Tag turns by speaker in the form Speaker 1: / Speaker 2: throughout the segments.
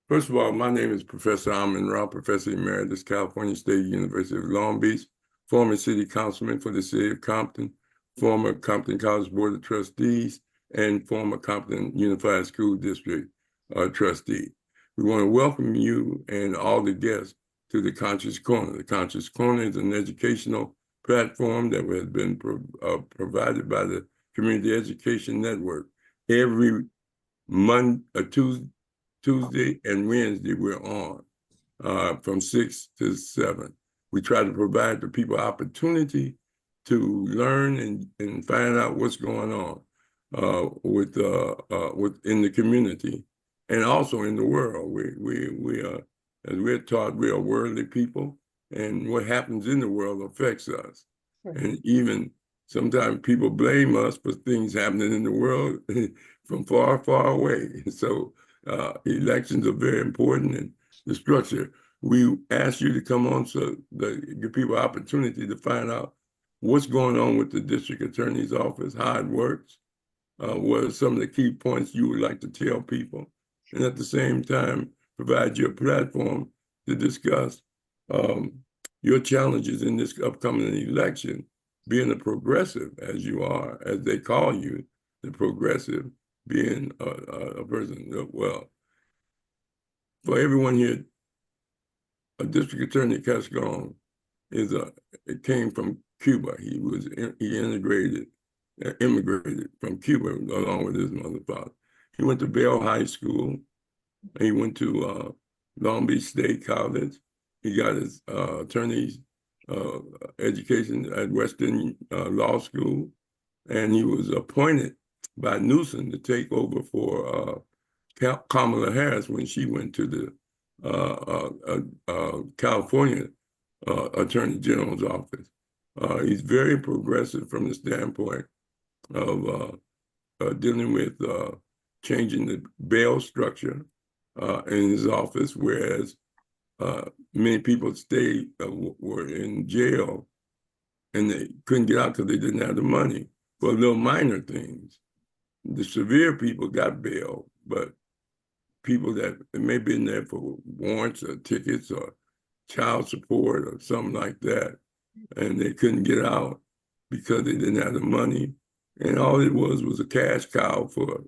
Speaker 1: First of all, my name is Professor Rahh, Professor Emeritus, California State University of Long Beach, former city councilman for the city of Compton, former Compton College Board of Trustees, and former Compton Unified School District trustee. We want to welcome you and all the guests to the Conscious Corner. The Conscious Corner is an educational platform that has been provided by the Community Education Network. Every Tuesday and Wednesday, we're on from 6 to 7. We try to provide the people opportunity to learn and find out what's going on in the community and also in the world. We are, as we're taught, we are worldly people, and what happens in the world affects us. And even sometimes people blame us for things happening in the world from far, far away. So elections are very important, and the structure. We ask you to come on so that give people opportunity to find out what's going on with the district attorney's office, how it works, what are some of the key points you would like to tell people, and at the same time, provide you a platform to discuss your challenges in this upcoming election, being a progressive as you are, as they call you, the progressive, being a person, well, for everyone here, a district attorney Gascon it came from Cuba. He immigrated from Cuba along with his mother and father. He went to Bell High School. He went to Long Beach State College. He got his attorney's education at Western Law School, and he was appointed by Newsom to take over for Kamala Harris when she went to the California Attorney General's office. He's very progressive from the standpoint of dealing with changing the bail structure in his office, whereas many people were in jail and they couldn't get out because they didn't have the money for little minor things. The severe people got bail, but people that may have been there for warrants or tickets or child support or something like that, and they couldn't get out because they didn't have the money. And all it was a cash cow for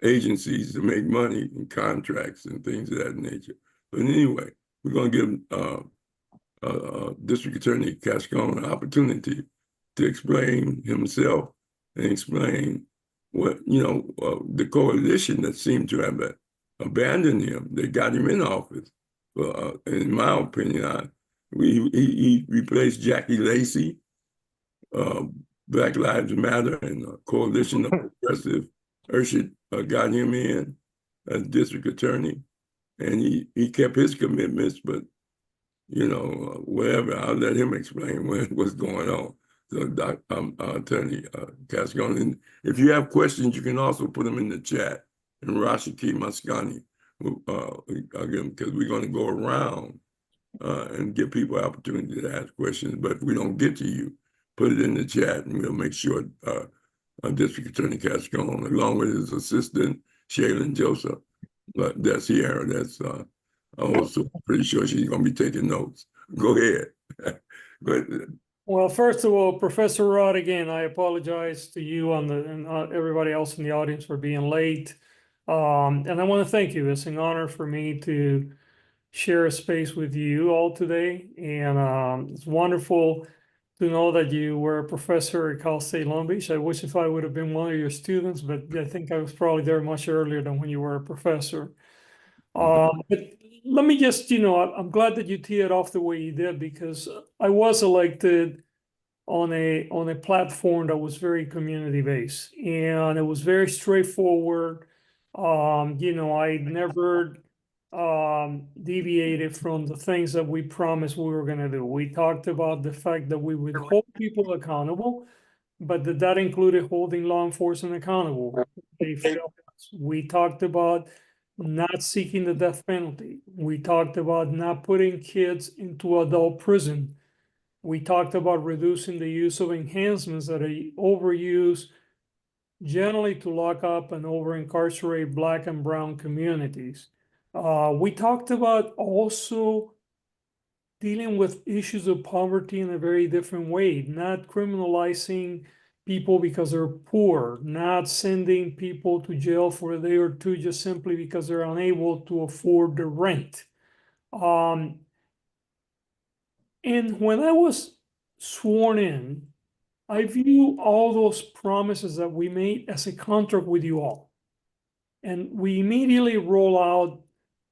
Speaker 1: agencies to make money in contracts and things of that nature. But anyway, we're going to give District Attorney Gascon an opportunity to explain himself and explain what, the coalition that seemed to have abandoned him. They got him in office. In my opinion, he replaced Jackie Lacey, Black Lives Matter, and a coalition of progressive Urshid got him in as district attorney. And he kept his commitments, but, whatever, I'll let him explain what's going on. So, Attorney Gascon, and if you have questions, you can also put them in the chat. And Rashiki Maskani, again, because we're going to go around and give people opportunity to ask questions. But if we don't get to you, put it in the chat, and we'll make sure District Attorney Gascon, along with his assistant, Shaylin Joseph, that's here. That's also pretty sure she's going to be taking notes. Go ahead. Go ahead.
Speaker 2: Well, first of all, Professor Rahh, again, I apologize to you and everybody else in the audience for being late. And I want to thank you. It's an honor for me to share a space with you all today. And it's wonderful to know that you were a professor at Cal State Long Beach. I wish if I would have been one of your students, but I think I was probably there much earlier than when you were a professor. But let me just, I'm glad that you teed it off the way you did, because I was elected on a platform that was very community based, and it was very straightforward. I never deviated from the things that we promised we were going to do. We talked about the fact that we would hold people accountable, but that included holding law enforcement accountable. We talked about not seeking the death penalty. We talked about not putting kids into adult prison. We talked about reducing the use of enhancements that are overused generally to lock up and over incarcerate Black and brown communities. We talked about also dealing with issues of poverty in a very different way, not criminalizing people because they're poor, not sending people to jail for a day or two just simply because they're unable to afford the rent. And when I was sworn in, I view all those promises that we made as a contract with you all. And we immediately roll out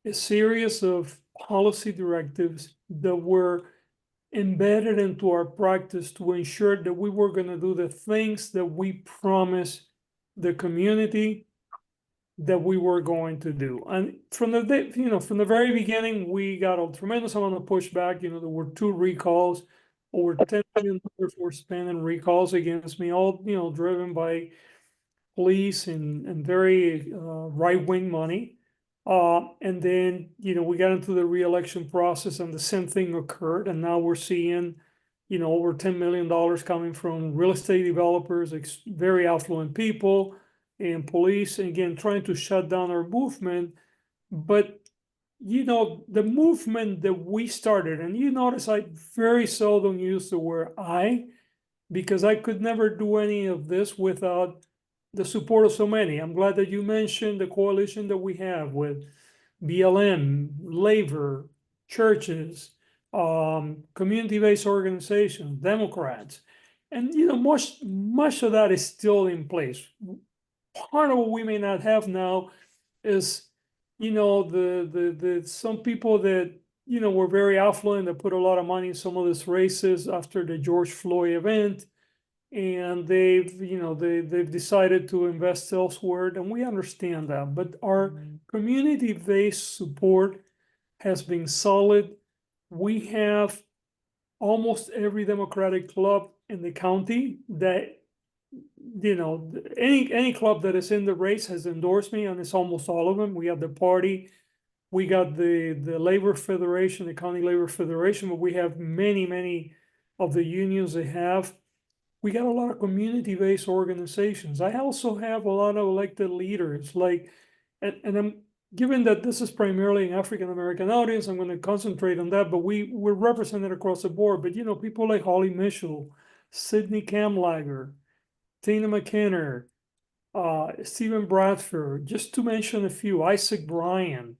Speaker 2: a series of policy directives that were embedded into our practice to ensure that we were going to do the things that we promised the community that we were going to do. And from the day, from the very beginning, we got a tremendous amount of pushback. There were 2 recalls, over $10 million were spent in recalls against me, all driven by police and very right-wing money. And then, we got into the re-election process and the same thing occurred. And now we're seeing, over $10 million coming from real estate developers, very affluent people, and police, and again, trying to shut down our movement. But, the movement that we started, and you notice I very seldom use the word I, because I could never do any of this without the support of so many. I'm glad that you mentioned the coalition that we have with BLM, labor, churches, community-based organizations, Democrats. And much of that is still in place. Part of what we may not have now is, the some people that were very affluent, that put a lot of money in some of these races after the George Floyd event, and they've decided to invest elsewhere, and we understand that. But our community-based support has been solid. We have almost every Democratic club in the county that, any club that is in the race has endorsed me, and it's almost all of them. We have the party, we got the Labor Federation, the County Labor Federation, but we have many of the unions they have. We got a lot of community-based organizations. I also have a lot of elected leaders, and I'm, given that this is primarily an African-American audience, I'm going to concentrate on that, but we're represented across the board. But, people like Holly Mitchell, Sidney Kamlager, Tina McKinner, Stephen Bradford, just to mention a few, Isaac Bryan,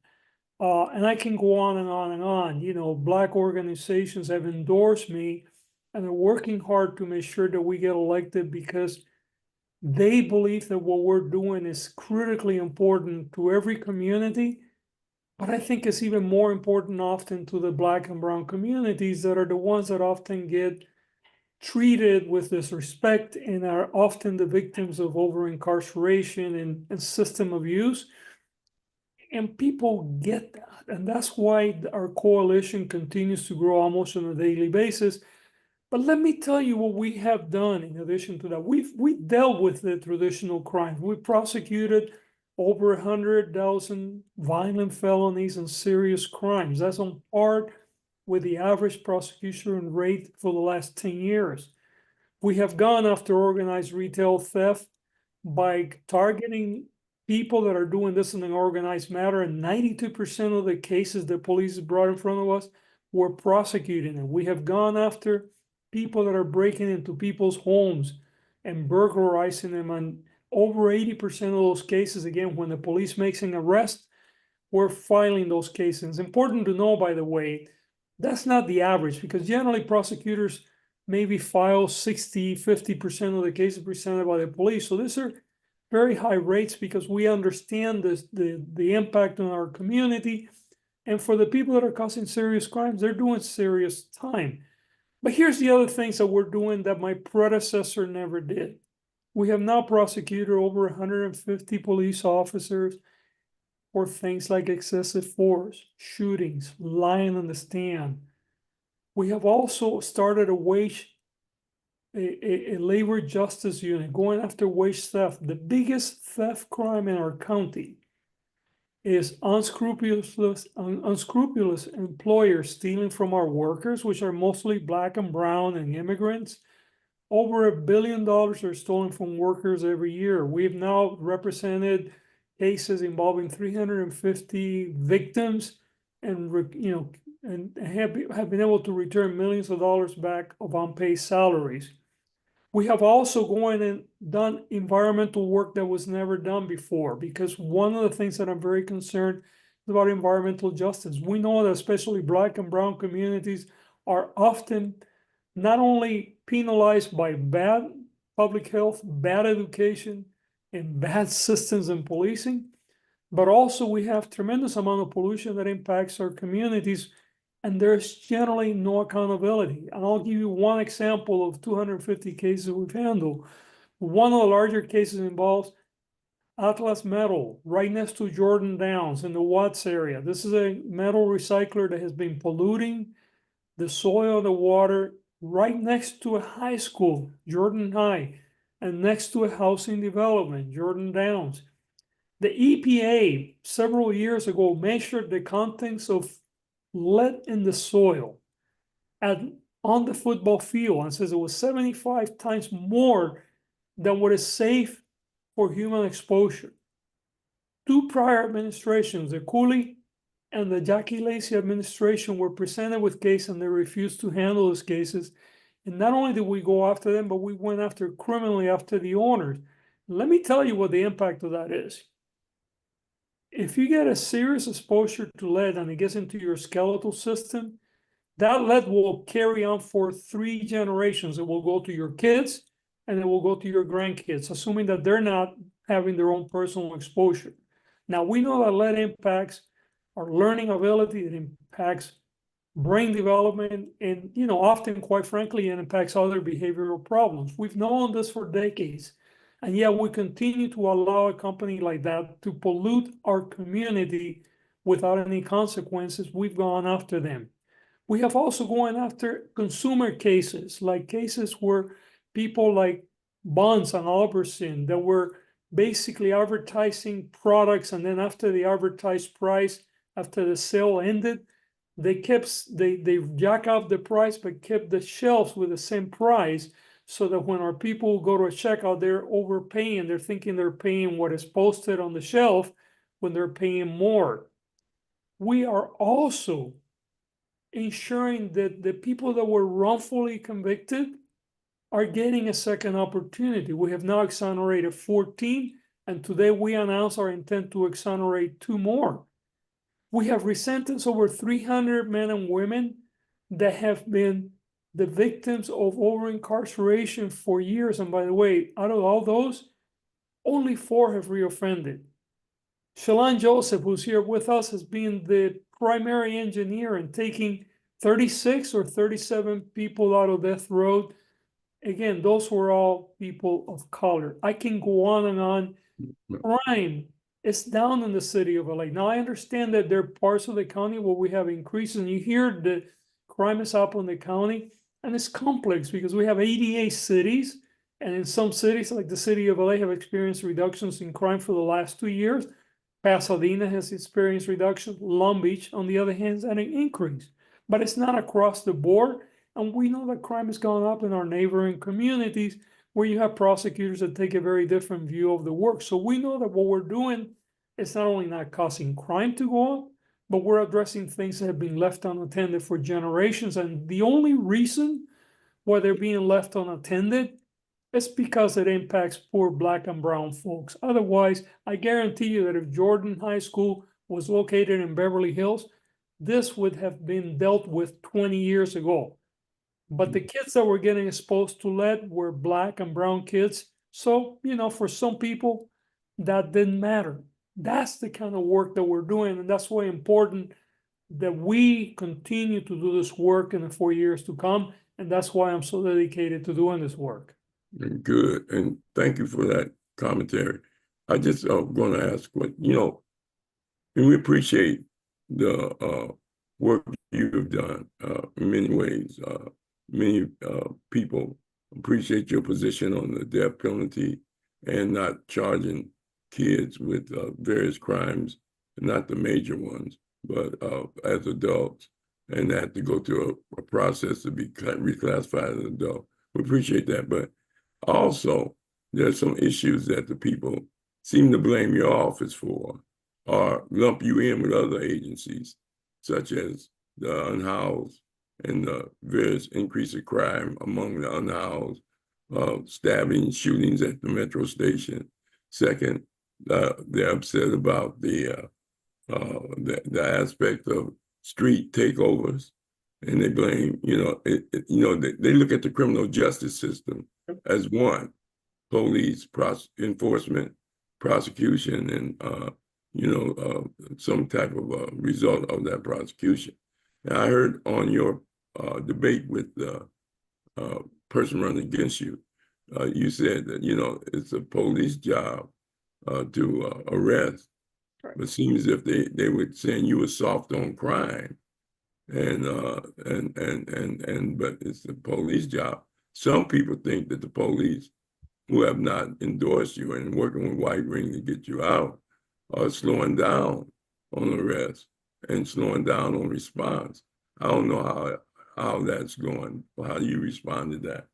Speaker 2: and I can go on and on and on. Black organizations have endorsed me and are working hard to make sure that we get elected, because they believe that what we're doing is critically important to every community. But I think it's even more important often to the Black and brown communities, that are the ones that often get treated with disrespect and are often the victims of over incarceration and system abuse. And people get that. And that's why our coalition continues to grow almost on a daily basis. But let me tell you what we have done in addition to that. We dealt with the traditional crimes. We prosecuted over 100,000 violent felonies and serious crimes. That's on par with the average prosecution rate for the last 10 years. We have gone after organized retail theft by targeting people that are doing this in an organized manner, and 92% of the cases that police brought in front of us were prosecuting it. We have gone after people that are breaking into people's homes and burglarizing them, and over 80% of those cases, again, when the police makes an arrest, we're filing those cases. It's important to know, by the way, that's not the average, because generally prosecutors maybe file 60, 50% of the cases presented by the police. So these are very high rates, because we understand the impact on our community. And for the people that are causing serious crimes, they're doing serious time. But here's the other things that we're doing that my predecessor never did. We have now prosecuted over 150 police officers for things like excessive force, shootings, lying on the stand. We have also started a labor justice unit going after wage theft. The biggest theft crime in our county is unscrupulous employers stealing from our workers, which are mostly Black and brown and immigrants. Over $1 billion are stolen from workers every year. We've now represented cases involving 350 victims, and and have been able to return millions of dollars back of unpaid salaries. We have also gone and done environmental work that was never done before, because one of the things that I'm very concerned about environmental justice. We know that especially Black and brown communities are often not only penalized by bad public health, bad education, and bad systems and policing, but also we have tremendous amount of pollution that impacts our communities, and there's generally no accountability. And I'll give you one example of 250 cases we've handled. One of the larger cases involves Atlas Metal, right next to Jordan Downs in the Watts area. This is a metal recycler that has been polluting the soil, the water, right next to a high school, Jordan High, and next to a housing development, Jordan Downs. The EPA several years ago measured the contents of lead in the soil on the football field, and says it was 75 times more than what is safe for human exposure. Two prior administrations, the Cooley and the Jackie Lacey administration, were presented with cases and they refused to handle those cases. And not only did we go after them, but we went after criminally after the owners. Let me tell you what the impact of that is. If you get a serious exposure to lead and it gets into your skeletal system, that lead will carry on for 3 generations. It will go to your kids and it will go to your grandkids, assuming that they're not having their own personal exposure. Now, we know that lead impacts our learning ability, it impacts brain development, and often, quite frankly, it impacts other behavioral problems. We've known this for decades, and yet we continue to allow a company like that to pollute our community without any consequences. We've gone after them. We have also gone after consumer cases, like cases where people like Bonds and Albertson that were basically advertising products, and then after the advertised price, after the sale ended, they jack up the price but kept the shelves with the same price, so that when our people go to a checkout, they're overpaying. They're thinking they're paying what is posted on the shelf when they're paying more. We are also ensuring that the people that were wrongfully convicted are getting a second opportunity. We have now exonerated 14, and today we announce our intent to exonerate 2 more. We have resentenced over 300 men and women that have been the victims of over-incarceration for years. And by the way, out of all those, only 4 have reoffended. Shalon Joseph, who's here with us, has been the primary engineer in taking 36 or 37 people out of death row. Again, those were all people of color. I can go on and on. Crime is down in the city of LA. Now, I understand that there are parts of the county where we have increases, and you hear the crime is up in the county, and it's complex because we have 88 cities, and in some cities, like the city of LA, have experienced reductions in crime for the last 2 years. Pasadena has experienced reduction. Long Beach, on the other hand, has had an increase. But it's not across the board. And we know that crime has gone up in our neighboring communities where you have prosecutors that take a very different view of the work. So we know that what we're doing is not only not causing crime to go up, but we're addressing things that have been left unattended for generations. And the only reason why they're being left unattended is because it impacts poor Black and brown folks. Otherwise, I guarantee you that if Jordan High School was located in Beverly Hills, this would have been dealt with 20 years ago. But the kids that were getting exposed to lead were Black and brown kids. So, for some people, that didn't matter. That's the kind of work that we're doing. And that's why important that we continue to do this work in the 4 years to come. And that's why I'm so dedicated to doing this work.
Speaker 1: Good. And thank you for that commentary. I just going to ask and we appreciate the work you've done in many ways. Many people appreciate your position on the death penalty and not charging kids with various crimes, not the major ones, but as adults, and have to go through a process to be reclassified as an adult. We appreciate that, but also there's some issues that the people seem to blame your office for, or lump you in with other agencies, such as the unhoused and the various increase of crime among the unhoused, stabbing, shootings at the metro station. Second, they're upset about the aspect of street takeovers, and they blame, they look at the criminal justice system as one: police, enforcement, prosecution, and some type of result of that prosecution. And I heard on your debate with the person running against you, you said that it's a police job to arrest,
Speaker 2: Right.
Speaker 1: but it seems as if they were saying you were soft on crime, and but it's the police job. Some people think that the police, who have not endorsed you and working with White Ring to get you out, are slowing down on arrest and slowing down on response. I don't know how that's going. How do you respond to that?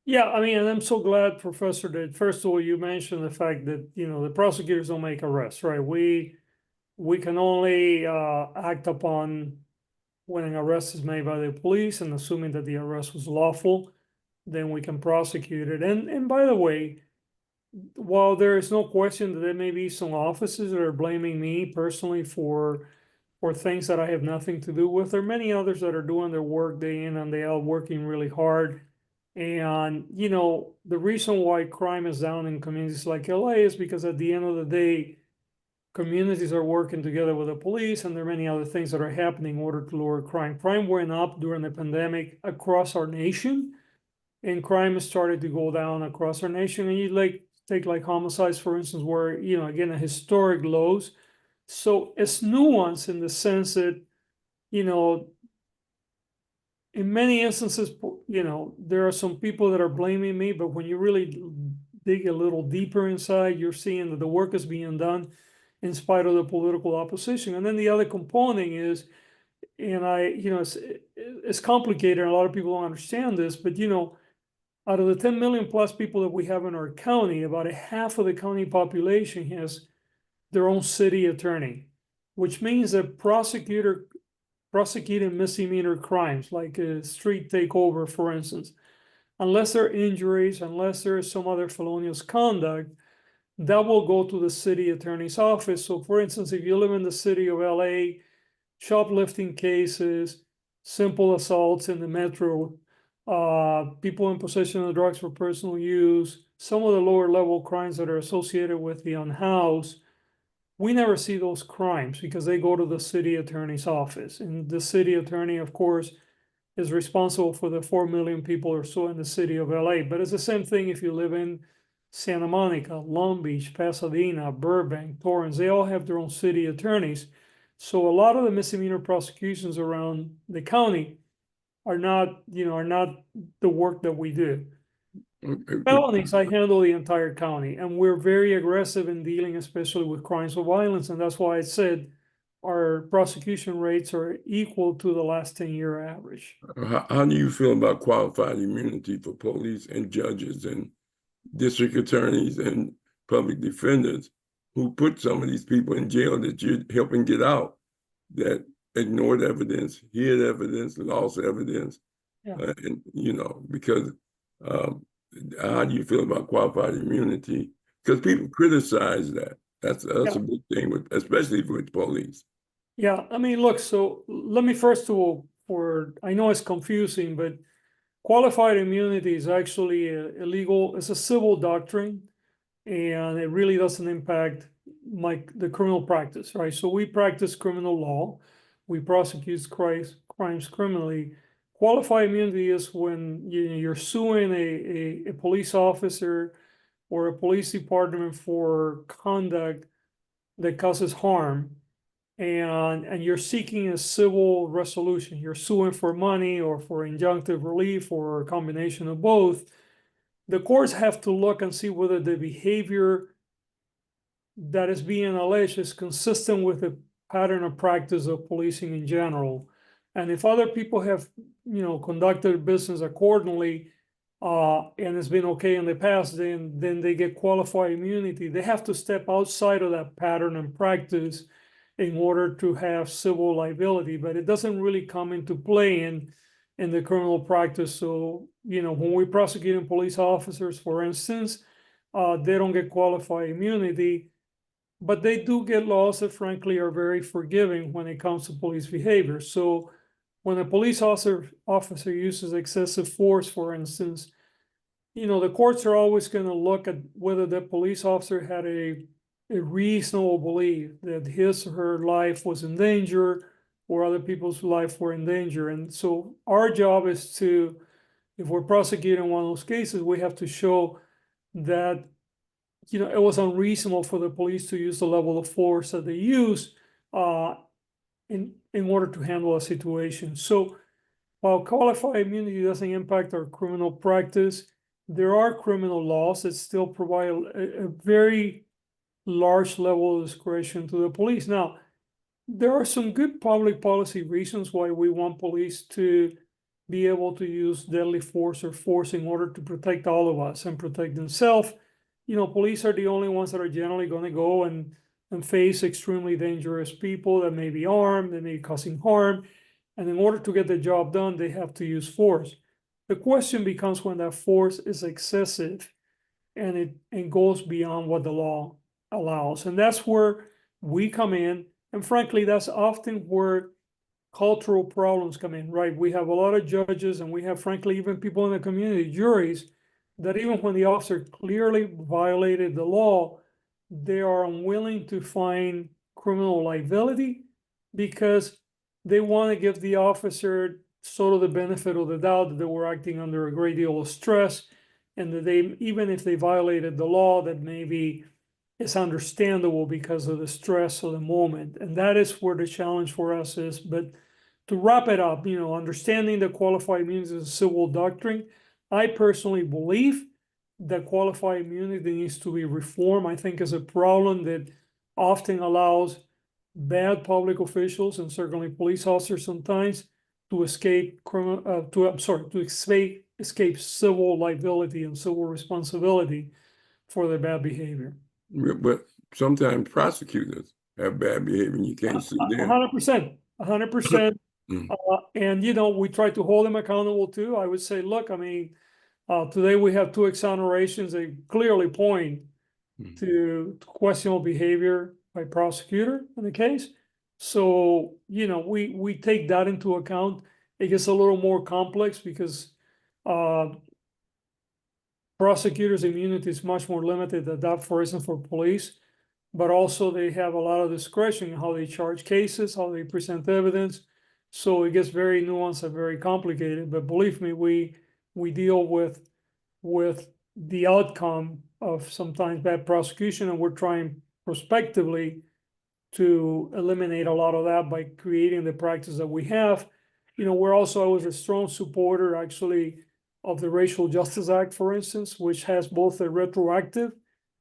Speaker 2: Yeah, I mean, and I'm so glad, Professor, that first of all, you mentioned the fact that, the prosecutors don't make arrests, right? We can only act upon when an arrest is made by the police, and assuming that the arrest was lawful, then we can prosecute it. And by the way, while there is no question that there may be some offices that are blaming me personally for things that I have nothing to do with, there are many others that are doing their work day in and day out, working really hard. And the reason why crime is down in communities like LA is because at the end of the day, communities are working together with the police, and there are many other things that are happening in order to lower crime. Crime went up during the pandemic across our nation, and crime has started to go down across our nation. And you take like homicides, for instance, where again, a historic lows. So it's nuanced in the sense that you know in many instances, there are some people that are blaming me, but when you really dig a little deeper inside, you're seeing that the work is being done in spite of the political opposition. And then the other component is, and it's complicated, and a lot of people don't understand this, but out of the 10 million plus people that we have in our county, about a half of the county population has their own city attorney, which means that prosecuting misdemeanor crimes like a street takeover, for instance, unless there are injuries, unless there is some other felonious conduct, that will go to the city attorney's office. So, for instance, if you live in the city of LA, shoplifting cases, simple assaults in the metro, people in possession of drugs for personal use, some of the lower level crimes that are associated with the unhoused, we never see those crimes because they go to the city attorney's office. And the city attorney, of course, is responsible for the 4 million people or so in the city of LA. But it's the same thing if you live in Santa Monica, Long Beach, Pasadena, Burbank, Torrance. They all have their own city attorneys. So a lot of the misdemeanor prosecutions around the county are not the work that we do. Felonies, I handle the entire county, and we're very aggressive in dealing, especially with crimes of violence. And that's why I said our prosecution rates are equal to the last 10-year average.
Speaker 1: How do you feel about qualified immunity for police and judges and district attorneys and public defenders who put some of these people in jail that you're helping get out, that ignored evidence, hid evidence, lost evidence?
Speaker 2: Yeah.
Speaker 1: And because how do you feel about qualified immunity? Because people criticize that. That's
Speaker 2: Yeah.
Speaker 1: a big thing, especially with police.
Speaker 2: Yeah, I mean, look, so let me first of all, I know it's confusing, but qualified immunity is actually illegal. It's a civil doctrine, and it really doesn't impact the criminal practice, right? So we practice criminal law, we prosecute crimes criminally. Qualified immunity is when you're suing a police officer or a police department for conduct that causes harm, and you're seeking a civil resolution. You're suing for money or for injunctive relief or a combination of both. The courts have to look and see whether the behavior that is being alleged is consistent with the pattern of practice of policing in general. And if other people have, conducted business accordingly, and it's been okay in the past, then they get qualified immunity. They have to step outside of that pattern and practice in order to have civil liability, but it doesn't really come into play in the criminal practice. So, when we prosecuting police officers, for instance, they don't get qualified immunity, but they do get laws that frankly are very forgiving when it comes to police behavior. So when a police officer uses excessive force, for instance, the courts are always going to look at whether the police officer had a reasonable belief that his or her life was in danger or other people's life were in danger. And so our job is to, if we're prosecuting one of those cases, we have to show that it was unreasonable for the police to use the level of force that they use in order to handle a situation. So while qualified immunity doesn't impact our criminal practice, there are criminal laws that still provide a very large level of discretion to the police. Now, there are some good public policy reasons why we want police to be able to use deadly force or force in order to protect all of us and protect themselves. Police are the only ones that are generally going to go and face extremely dangerous people that may be armed, that may be causing harm. And in order to get the job done, they have to use force. The question becomes when that force is excessive and it goes beyond what the law allows. And that's where we come in. And frankly, that's often where cultural problems come in, right? We have a lot of judges and we have, frankly, even people in the community, juries, that even when the officer clearly violated the law, they are unwilling to find criminal liability because they want to give the officer sort of the benefit of the doubt that they were acting under a great deal of stress and that they, even if they violated the law, that maybe it's understandable because of the stress of the moment. And that is where the challenge for us is. But to wrap it up, understanding that qualified immunity is a civil doctrine, I personally believe that qualified immunity needs to be reformed. I think is a problem that often allows bad public officials and certainly police officers sometimes to escape escape civil liability and civil responsibility for their bad behavior.
Speaker 1: But sometimes prosecutors have bad behavior and you can't sue them.
Speaker 2: 100%, 100%. And we try to hold them accountable too. I would say, look, I mean, today we have 2 exonerations that clearly point to questionable behavior by prosecutor in the case. So, we take that into account. It gets a little more complex because prosecutors' immunity is much more limited than that, for instance, for police. But also they have a lot of discretion in how they charge cases, how they present evidence. So it gets very nuanced and very complicated. But believe me, we deal with the outcome of sometimes bad prosecution, and we're trying prospectively to eliminate a lot of that by creating the practice that we have. We're also, I was a strong supporter actually of the Racial Justice Act, for instance, which has both a retroactive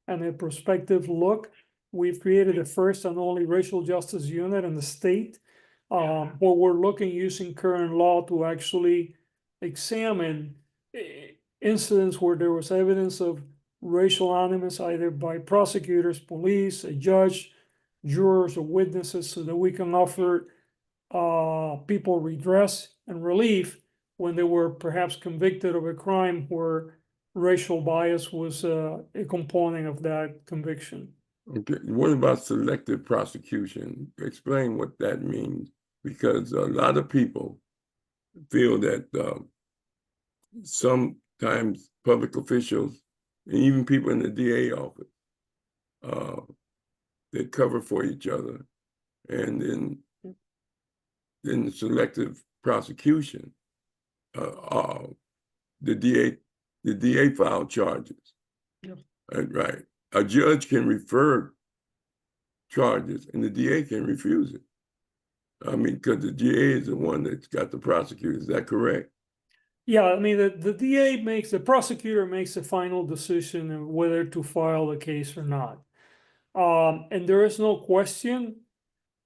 Speaker 2: and a prospective look. We've created the first and only racial justice unit in the state, where we're looking using current law to actually examine incidents where there was evidence of racial animus, either by prosecutors, police, a judge, jurors, or witnesses, so that we can offer people redress and relief when they were perhaps convicted of a crime where racial bias was a component of that conviction.
Speaker 1: Okay, what about selective prosecution? Explain what that means, because a lot of people feel that sometimes public officials, and even people in the DA office, they cover for each other, and then selective prosecution, the DA filed charges.
Speaker 2: Yep.
Speaker 1: Right. A judge can refer charges and the DA can refuse it. I mean, because the DA is the one that's got the prosecutor. Is that correct?
Speaker 2: Yeah, I mean, the prosecutor makes the final decision of whether to file the case or not. And there is no question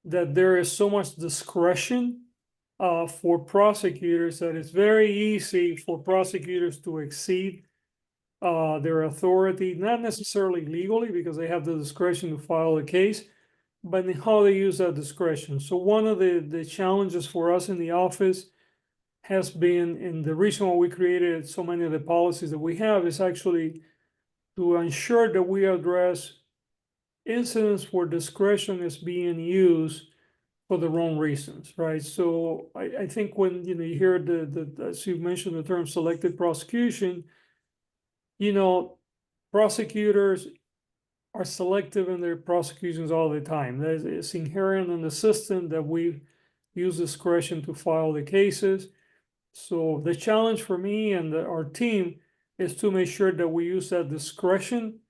Speaker 2: that there is so much discretion for prosecutors that it's very easy for prosecutors to exceed their authority, not necessarily legally because they have the discretion to file a case, but in how they use that discretion. So one of the challenges for us in the office has been, and the reason why we created so many of the policies that we have is actually to ensure that we address incidents where discretion is being used for the wrong reasons, right? So I think when you hear as you mentioned the term selective prosecution, prosecutors are selective in their prosecutions all the time. It's inherent in the system that we use discretion to file the cases. So the challenge for me and our team is to make sure that we use that discretion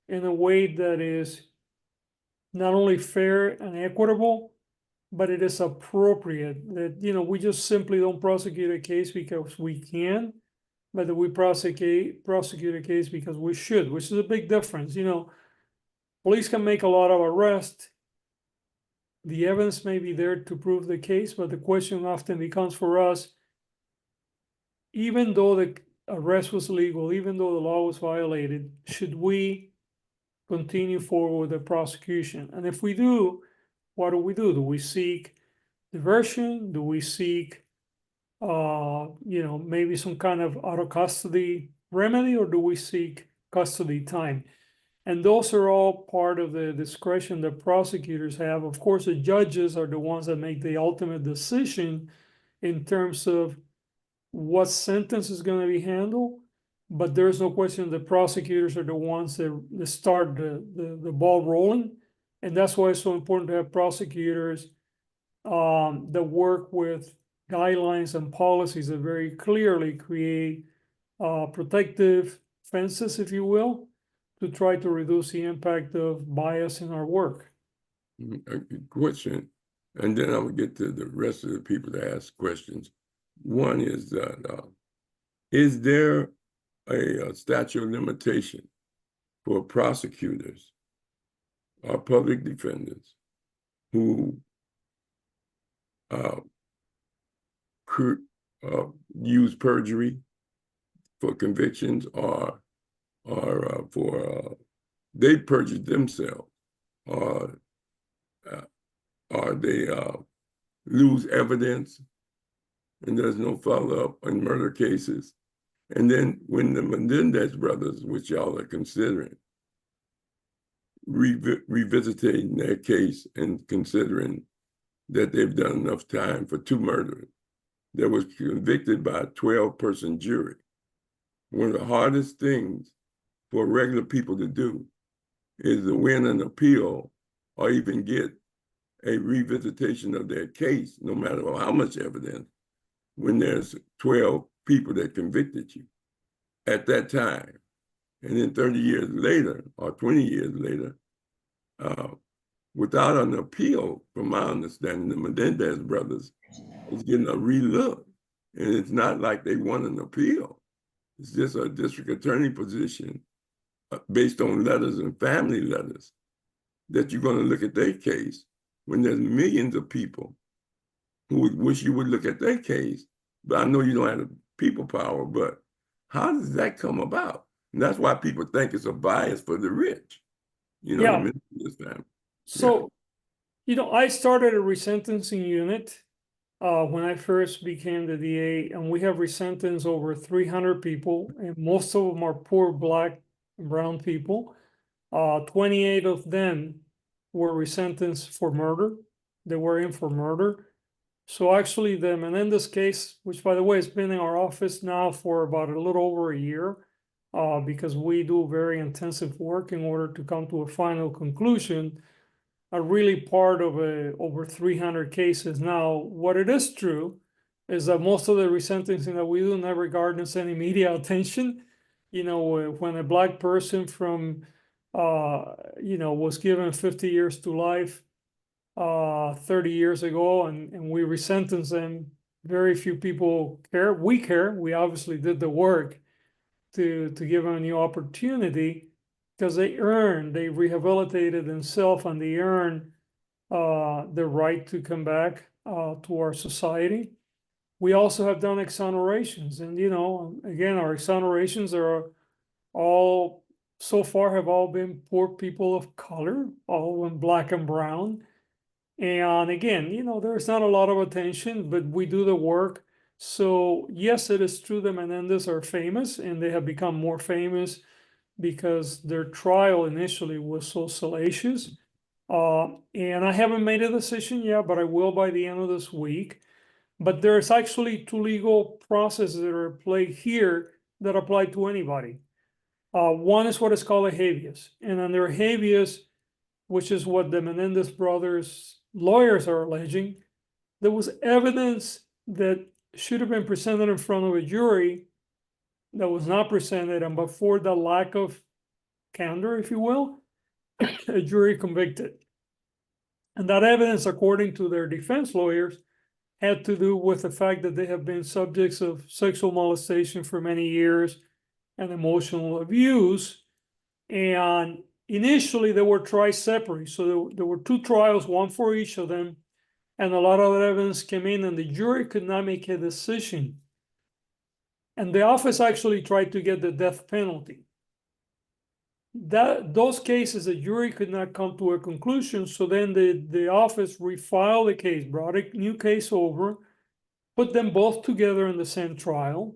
Speaker 2: in a way that is not only fair and equitable, but it is appropriate. That we just simply don't prosecute a case because we can, but that we prosecute a case because we should, which is a big difference. Police can make a lot of arrests. The evidence may be there to prove the case, but the question often becomes for us, even though the arrest was legal, even though the law was violated, should we continue forward with the prosecution? And if we do, what do we do? Do we seek diversion? Do we seek, maybe some kind of out of custody remedy, or do we seek custody time? And those are all part of the discretion that prosecutors have. Of course, the judges are the ones that make the ultimate decision in terms of what sentence is going to be handled. But there's no question the prosecutors are the ones that start the ball rolling. And that's why it's so important to have prosecutors that work with guidelines and policies that very clearly create protective fences, if you will, to try to reduce the impact of bias in our work.
Speaker 1: A question, and then I will get to the rest of the people to ask questions. One is that is there a statute of limitation for prosecutors or public defenders who use perjury for convictions or for they perjured themselves or they lose evidence and there's no follow-up on murder cases? And then when the Menendez brothers, which y'all are considering, revisiting their case and considering that they've done enough time for 2 murders, that was convicted by a 12-person jury. One of the hardest things for regular people to do is to win an appeal or even get a revisitation of their case, no matter how much evidence, when there's 12 people that convicted you at that time. And then 30 years later, or 20 years later, without an appeal, from my understanding, the Menendez brothers is getting a relook. And it's not like they won an appeal. It's just a district attorney position based on letters and family letters that you're going to look at their case when there's millions of people who would wish you would look at their case. But I know you don't have the people power, but how does that come about? And that's why people think it's a bias for the rich.
Speaker 2: Yeah.
Speaker 1: What I mean? This time.
Speaker 2: So, I started a resentencing unit when I first became the DA, and we have resentenced over 300 people, and most of them are poor Black and brown people. 28 of them were resentenced for murder. They were in for murder. So actually the Menendez case, which by the way has been in our office now for about a little over a year, because we do very intensive work in order to come to a final conclusion, are really part of over 300 cases now. What it is true is that most of the resentencing that we do never garners any media attention. When a Black person from, was given 50 years to life 30 years ago, and we resentence them, very few people care. We care. We obviously did the work to give them a new opportunity because they rehabilitated themselves and they earned the right to come back to our society. We also have done exonerations, and again, our exonerations are all so far have all been poor people of color, all in black and brown. And again, there's not a lot of attention, but we do the work. So yes, it is true the Menendez are famous, and they have become more famous because their trial initially was so salacious. And I haven't made a decision yet, but I will by the end of this week. But there's actually two legal processes that are at play here that apply to anybody. One is what is called a habeas, and under habeas, which is what the Menendez brothers' lawyers are alleging, there was evidence that should have been presented in front of a jury that was not presented, and but for the lack of candor, if you will, a jury convicted. And that evidence, according to their defense lawyers, had to do with the fact that they have been subjects of sexual molestation for many years and emotional abuse. And initially, they were tried separately. So there were two trials, one for each of them. And a lot of evidence came in, and the jury could not make a decision. And the office actually tried to get the death penalty. Those cases, the jury could not come to a conclusion. So then the office refiled the case, brought a new case over, put them both together in the same trial.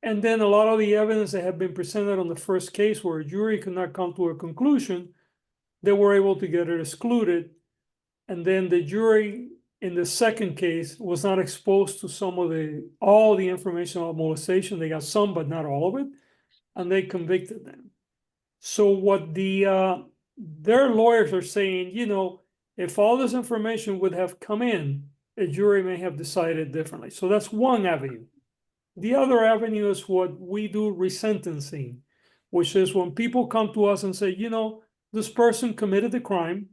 Speaker 2: And then a lot of the evidence that had been presented on the first case where a jury could not come to a conclusion, they were able to get it excluded. And then the jury in the second case was not exposed to all the information about molestation. They got some, but not all of it. And they convicted them. So what their lawyers are saying, if all this information would have come in, a jury may have decided differently. So that's one avenue. The other avenue is what we do, resentencing, which is when people come to us and say, this person committed the crime,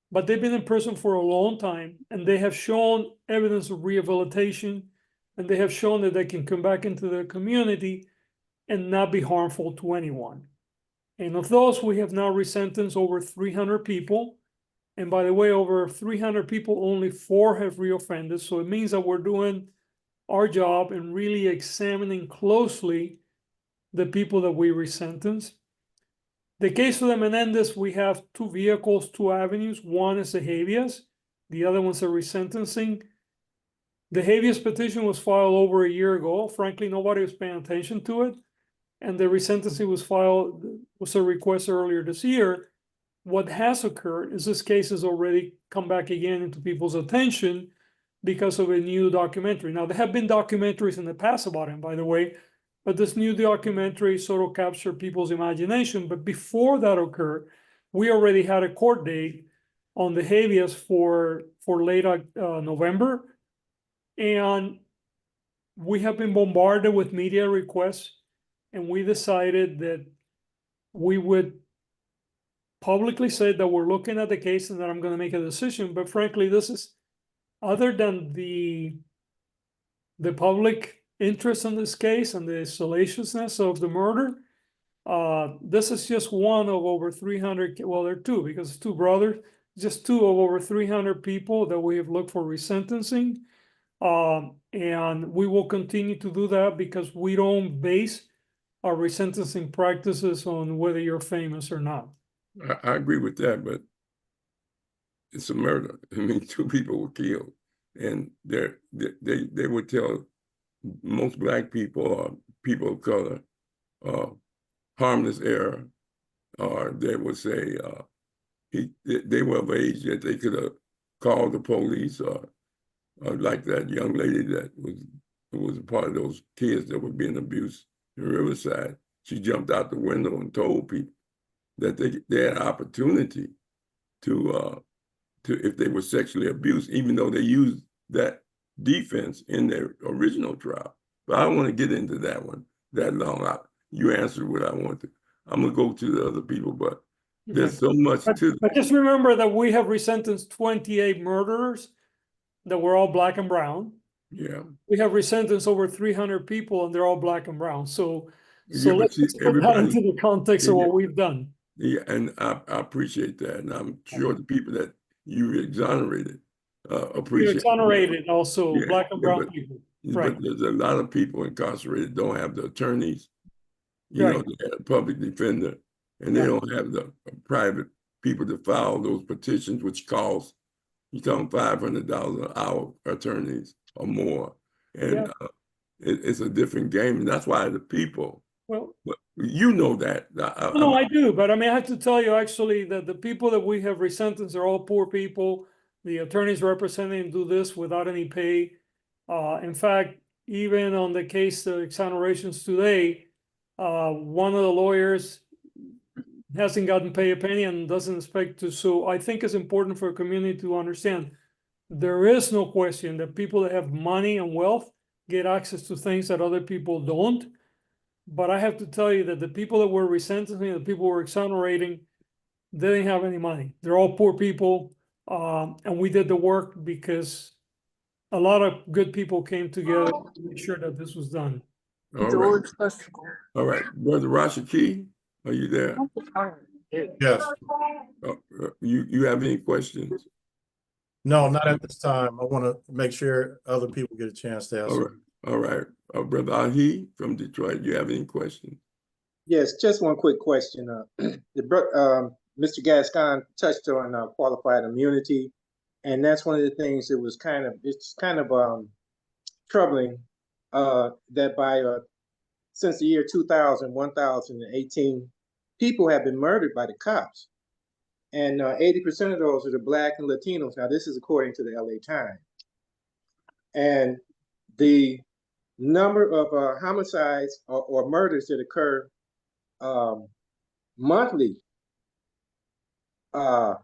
Speaker 2: but they've been in prison for a long time, and they have shown evidence of rehabilitation, and they have shown that they can come back into the community and not be harmful to anyone. And of those, we have now resentenced over 300 people. And by the way, over 300 people, only 4 have reoffended. So it means that we're doing our job and really examining closely the people that we resentence. The case of the Menendez, we have 2 vehicles, 2 avenues. One is the habeas, the other one's a resentencing. The habeas petition was filed over a year ago. Frankly, nobody was paying attention to it. And the resentencing was a request earlier this year. What has occurred is this case has already come back again into people's attention because of a new documentary. Now, there have been documentaries in the past about him, by the way, but this new documentary sort of captured people's imagination. But before that occurred, we already had a court date on the habeas for late November. And we have been bombarded with media requests, and we decided that we would publicly say that we're looking at the case and that I'm going to make a decision. But frankly, this is, other than the public interest in this case and the salaciousness of the murder, this is just one of over 300, well, there are 2 because it's 2 brothers, just 2 of over 300 people that we have looked for resentencing. And we will continue to do that because we don't base our resentencing practices on whether you're famous or not.
Speaker 1: I agree with that, but it's a murder. I mean, 2 people were killed, and they would tell most Black people or people of color harmless error, or they would say they were of age that they could have called the police, or like that young lady that was a part of those kids that were being abused in Riverside. She jumped out the window and told people that they had an opportunity to if they were sexually abused, even though they used that defense in their original trial. But I don't want to get into that one that long. You answered what I want to. I'm gonna go to the other people, but there's so much to.
Speaker 2: But just remember that we have resentenced 28 murderers that were all Black and brown.
Speaker 1: Yeah.
Speaker 2: We have resentenced over 300 people, and they're all Black and brown. So
Speaker 1: Yeah,
Speaker 2: let's put that into the context of what we've done.
Speaker 1: Yeah, and I appreciate that, and I'm sure the people that you exonerated.
Speaker 2: You
Speaker 1: Appreciate
Speaker 2: exonerated also
Speaker 1: yeah,
Speaker 2: black and
Speaker 1: yeah,
Speaker 2: brown people. Right,
Speaker 1: but there's a lot of people incarcerated don't have the attorneys,
Speaker 2: right,
Speaker 1: they have a public defender, and they
Speaker 2: right.
Speaker 1: don't have the private people to file those petitions, which cost, you talking $500 an hour attorneys or more. And
Speaker 2: Yeah.
Speaker 1: it's a different game. And that's why the people,
Speaker 2: Well,
Speaker 1: you know that.
Speaker 2: no, I do, but I mean, I have to tell you actually that the people that we have resentenced are all poor people. The attorneys representing do this without any pay. In fact, even on the case of exonerations today, one of the lawyers hasn't gotten paid a penny and doesn't expect to. So I think it's important for a community to understand there is no question that people that have money and wealth get access to things that other people don't. But I have to tell you that the people that were resentencing, the people who were exonerating, they didn't have any money. They're all poor people. And we did the work because a lot of good people came together to make sure that this was done.
Speaker 1: All right. All right. Brother Rashaki, are you there?
Speaker 3: Yes.
Speaker 1: You have any questions?
Speaker 3: No, not at this time. I want to make sure other people get a chance to ask.
Speaker 1: All right. All right. Brother Ahi from Detroit, you have any questions?
Speaker 4: Yes, just one quick question. Mr. Gascon touched on qualified immunity, and that's one of the things that was it's kind of troubling that since the year 2000, 1018, people have been murdered by the cops, and 80% of those are the Black and Latinos. Now, this is according to the LA Times, and the number of homicides or murders that occur monthly are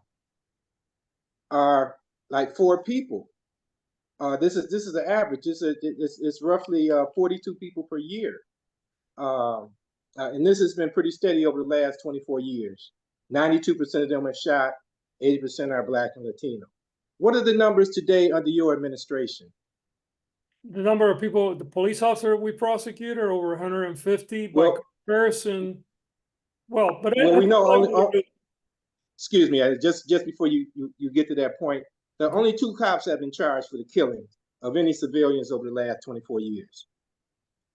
Speaker 4: like 4 people. This is the average. It's roughly 42 people per year, and this has been pretty steady over the last 24 years. 92% of them are shot. 80% are Black and Latino. What are the numbers today under your administration?
Speaker 2: The number of people, the police officer we prosecute are over 150 by comparison. Well, but
Speaker 4: we know excuse me, just before you get to that point, the only 2 cops have been charged for the killing of any civilians over the last 24 years.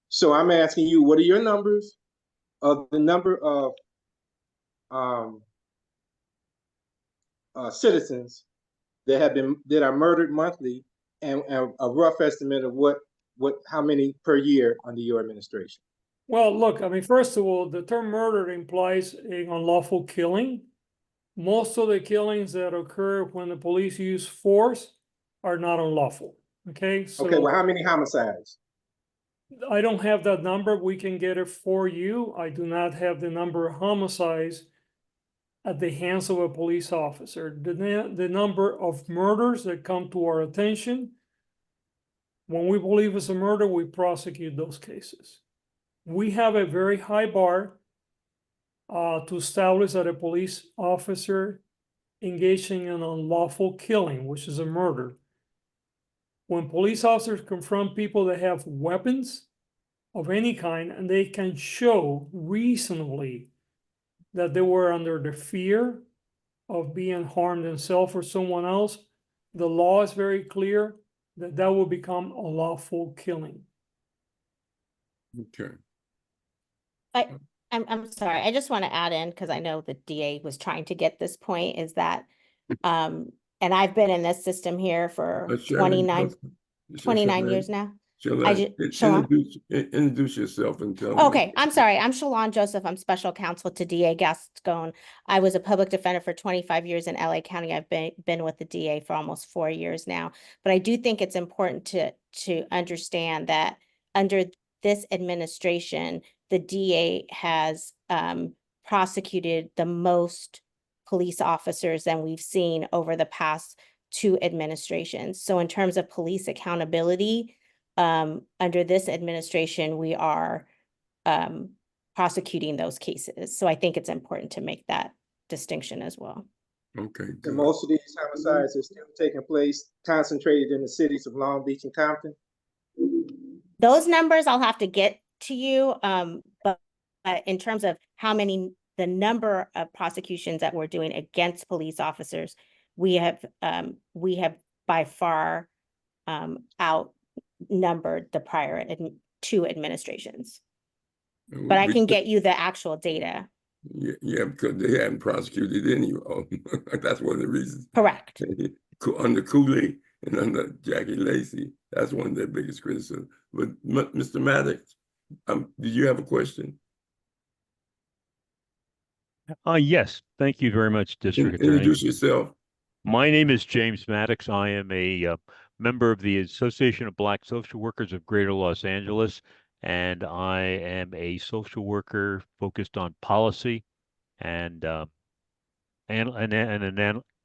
Speaker 4: So I'm asking you, what are your numbers of the number of citizens that are murdered monthly, and a rough estimate of how many per year under your administration?
Speaker 2: Well, look, I mean, first of all, the term murder implies an unlawful killing. Most of the killings that occur when the police use force are not unlawful. Okay, so
Speaker 4: okay, well, how many homicides?
Speaker 2: I don't have that number. We can get it for you. I do not have the number of homicides at the hands of a police officer. The number of murders that come to our attention, when we believe it's a murder, we prosecute those cases. We have a very high bar to establish that a police officer engaging in unlawful killing, which is a murder. When police officers confront people that have weapons of any kind, and they can show reasonably that they were under the fear of being harmed themselves or someone else, the law is very clear that that will become a lawful killing.
Speaker 1: Okay.
Speaker 5: I'm sorry. I just want to add in, because I know the DA was trying to get this point, is that, and I've been in this system here for 29 years now.
Speaker 1: Introduce yourself and tell me.
Speaker 5: Okay, I'm sorry. I'm Shalon Joseph. I'm special counsel to DA Gascon. I was a public defender for 25 years in LA County. I've been with the DA for almost 4 years now. But I do think it's important to understand that under this administration, the DA has prosecuted the most police officers than we've seen over the past 2 administrations. So in terms of police accountability, under this administration, we are prosecuting those cases. So I think it's important to make that distinction as well.
Speaker 1: Okay.
Speaker 4: And most of these homicides are still taking place concentrated in the cities of Long Beach and Compton?
Speaker 5: Those numbers I'll have to get to you, but in terms of the number of prosecutions that we're doing against police officers, we have by far outnumbered the prior two administrations. But I can get you the actual data.
Speaker 1: Yeah, because they hadn't prosecuted any. That's one of the reasons.
Speaker 5: Correct.
Speaker 1: Under Cooley and under Jackie Lacey, that's one of their biggest criticisms. But Mr. Maddox, did you have a question?
Speaker 6: Yes, thank you very much, District Attorney.
Speaker 1: Introduce yourself.
Speaker 6: My name is James Maddox. I am a member of the Association of Black Social Workers of Greater Los Angeles, and I am a social worker focused on policy and an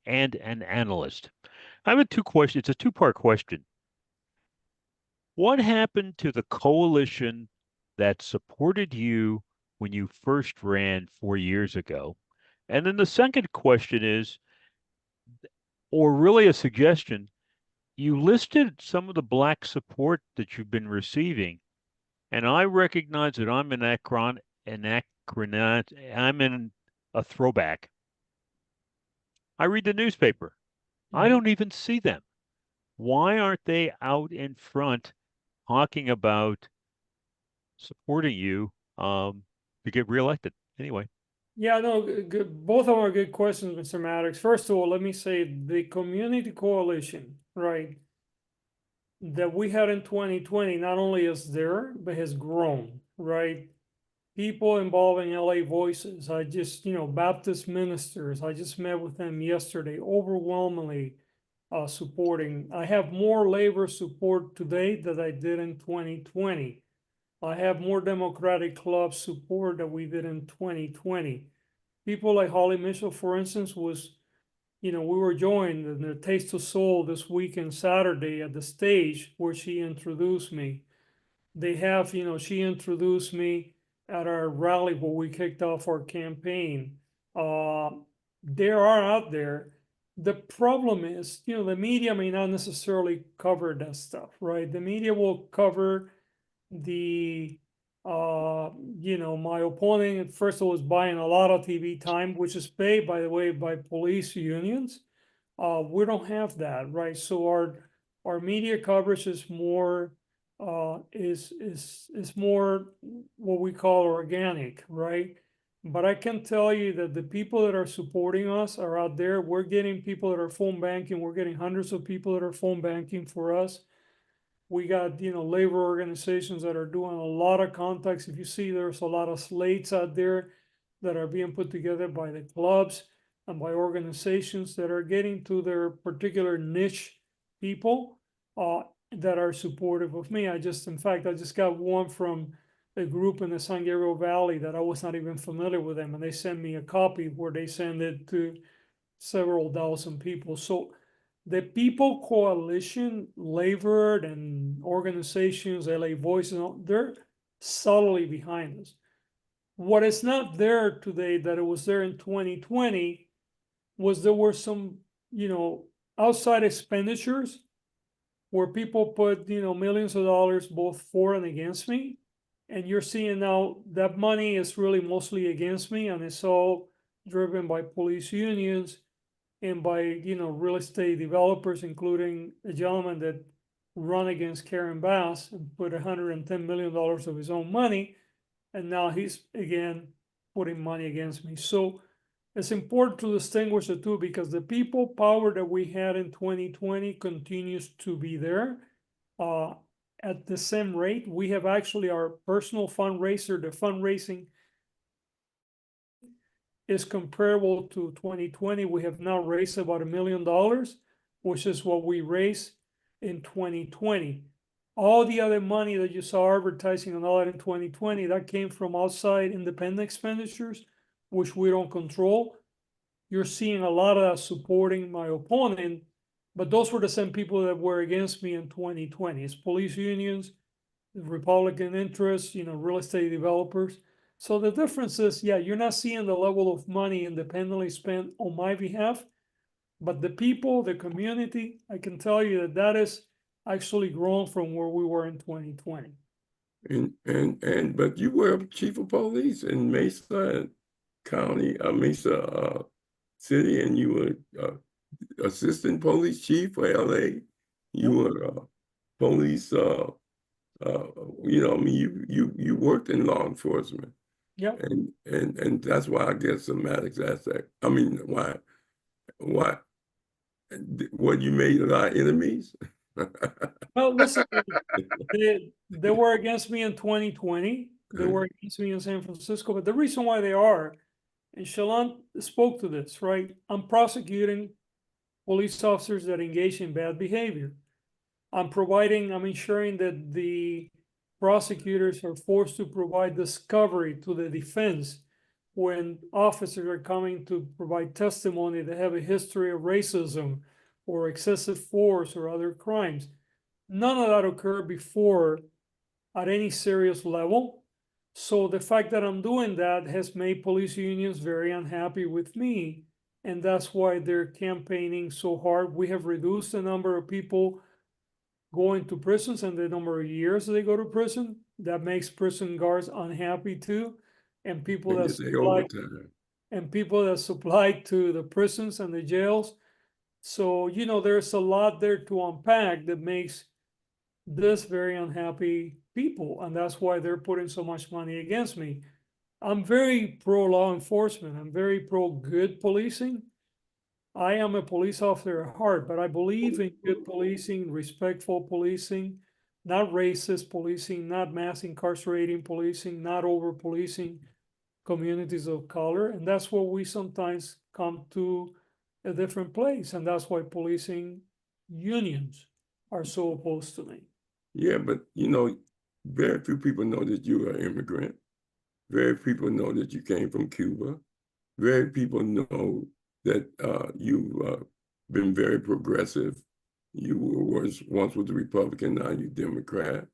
Speaker 6: analyst. I have two questions. It's a two-part question. What happened to the coalition that supported you when you first ran 4 years ago? And then the second question is, or really a suggestion, you listed some of the Black support that you've been receiving, and I recognize that I'm I'm in a throwback. I read the newspaper. I don't even see them. Why aren't they out in front talking about supporting you to get reelected? Anyway.
Speaker 2: Yeah, no, good. Both of them are good questions, Mr. Maddox. First of all, let me say the community coalition, right, that we had in 2020 not only is there, but has grown, right? People involving LA Voices. I just, Baptist ministers, I just met with them yesterday, overwhelmingly supporting. I have more labor support today than I did in 2020. I have more Democratic Club support than we did in 2020. People like Holly Mitchell, for instance, was, we were joined in the Taste of Soul this weekend, Saturday, at the stage where she introduced me. They have, she introduced me at our rally where we kicked off our campaign. They are out there. The problem is, the media may not necessarily cover that stuff, right? The media will cover the my opponent first of all is buying a lot of TV time, which is paid, by the way, by police unions. We don't have that, right? So our media coverage is more is more what we call organic, right? But I can tell you that the people that are supporting us are out there. We're getting people that are phone banking. We're getting hundreds of people that are phone banking for us. We got, labor organizations that are doing a lot of contacts. If you see, there's a lot of slates out there that are being put together by the clubs and by organizations that are getting to their particular niche people that are supportive of me. In fact, I just got one from a group in the San Gabriel Valley that I was not even familiar with them, and they sent me a copy where they send it to several thousand people. So the People Coalition, labor and organizations, LA Voices, they're solidly behind us. What is not there today that it was there in 2020 was there were some, outside expenditures where people put, millions of dollars both for and against me. And you're seeing now that money is really mostly against me, and it's all driven by police unions and by, real estate developers, including a gentleman that run against Karen Bass and put $110 million of his own money. And now he's, again, putting money against me. So it's important to distinguish the two, because the people power that we had in 2020 continues to be there at the same rate. We have actually our personal fundraiser, the fundraising is comparable to 2020. We have now raised about $1 million, which is what we raised in 2020. All the other money that you saw advertising and all that in 2020, that came from outside independent expenditures, which we don't control. You're seeing a lot of that supporting my opponent, but those were the same people that were against me in 2020. It's police unions, Republican interests, real estate developers. So the difference is, yeah, you're not seeing the level of money independently spent on my behalf, but the people, the community, I can tell you that is actually grown from where we were in 2020.
Speaker 1: But you were chief of police in Mesa County, Mesa City, and you were assistant police chief for LA. You were police. You know, I mean, you worked in law enforcement.
Speaker 2: Yeah.
Speaker 1: And that's why I guess Maddox asked that. I mean, why what you made a lot of enemies?
Speaker 2: Well, listen, they were against me in 2020. They were against me in San Francisco, but the reason why they are, and Shalon spoke to this, right? I'm prosecuting police officers that engage in bad behavior. I'm ensuring that the prosecutors are forced to provide discovery to the defense when officers are coming to provide testimony that have a history of racism or excessive force or other crimes. None of that occurred before at any serious level. So the fact that I'm doing that has made police unions very unhappy with me. And that's why they're campaigning so hard. We have reduced the number of people going to prisons and the number of years they go to prison. That makes prison guards unhappy too. And people that supply to the prisons and the jails. So, you know, there's a lot there to unpack that makes this very unhappy people, and that's why they're putting so much money against me. I'm very pro law enforcement. I'm very pro good policing. I am a police officer at heart, but I believe in good policing, respectful policing, not racist policing, not mass incarcerating policing, not over policing communities of color. And that's where we sometimes come to a different place. And that's why policing unions are so opposed to me.
Speaker 1: Yeah, but you know, very few people know that you are an immigrant. Very few people know that you came from Cuba. Very people know that you've been very progressive. You were once was a Republican, now you're Democrat.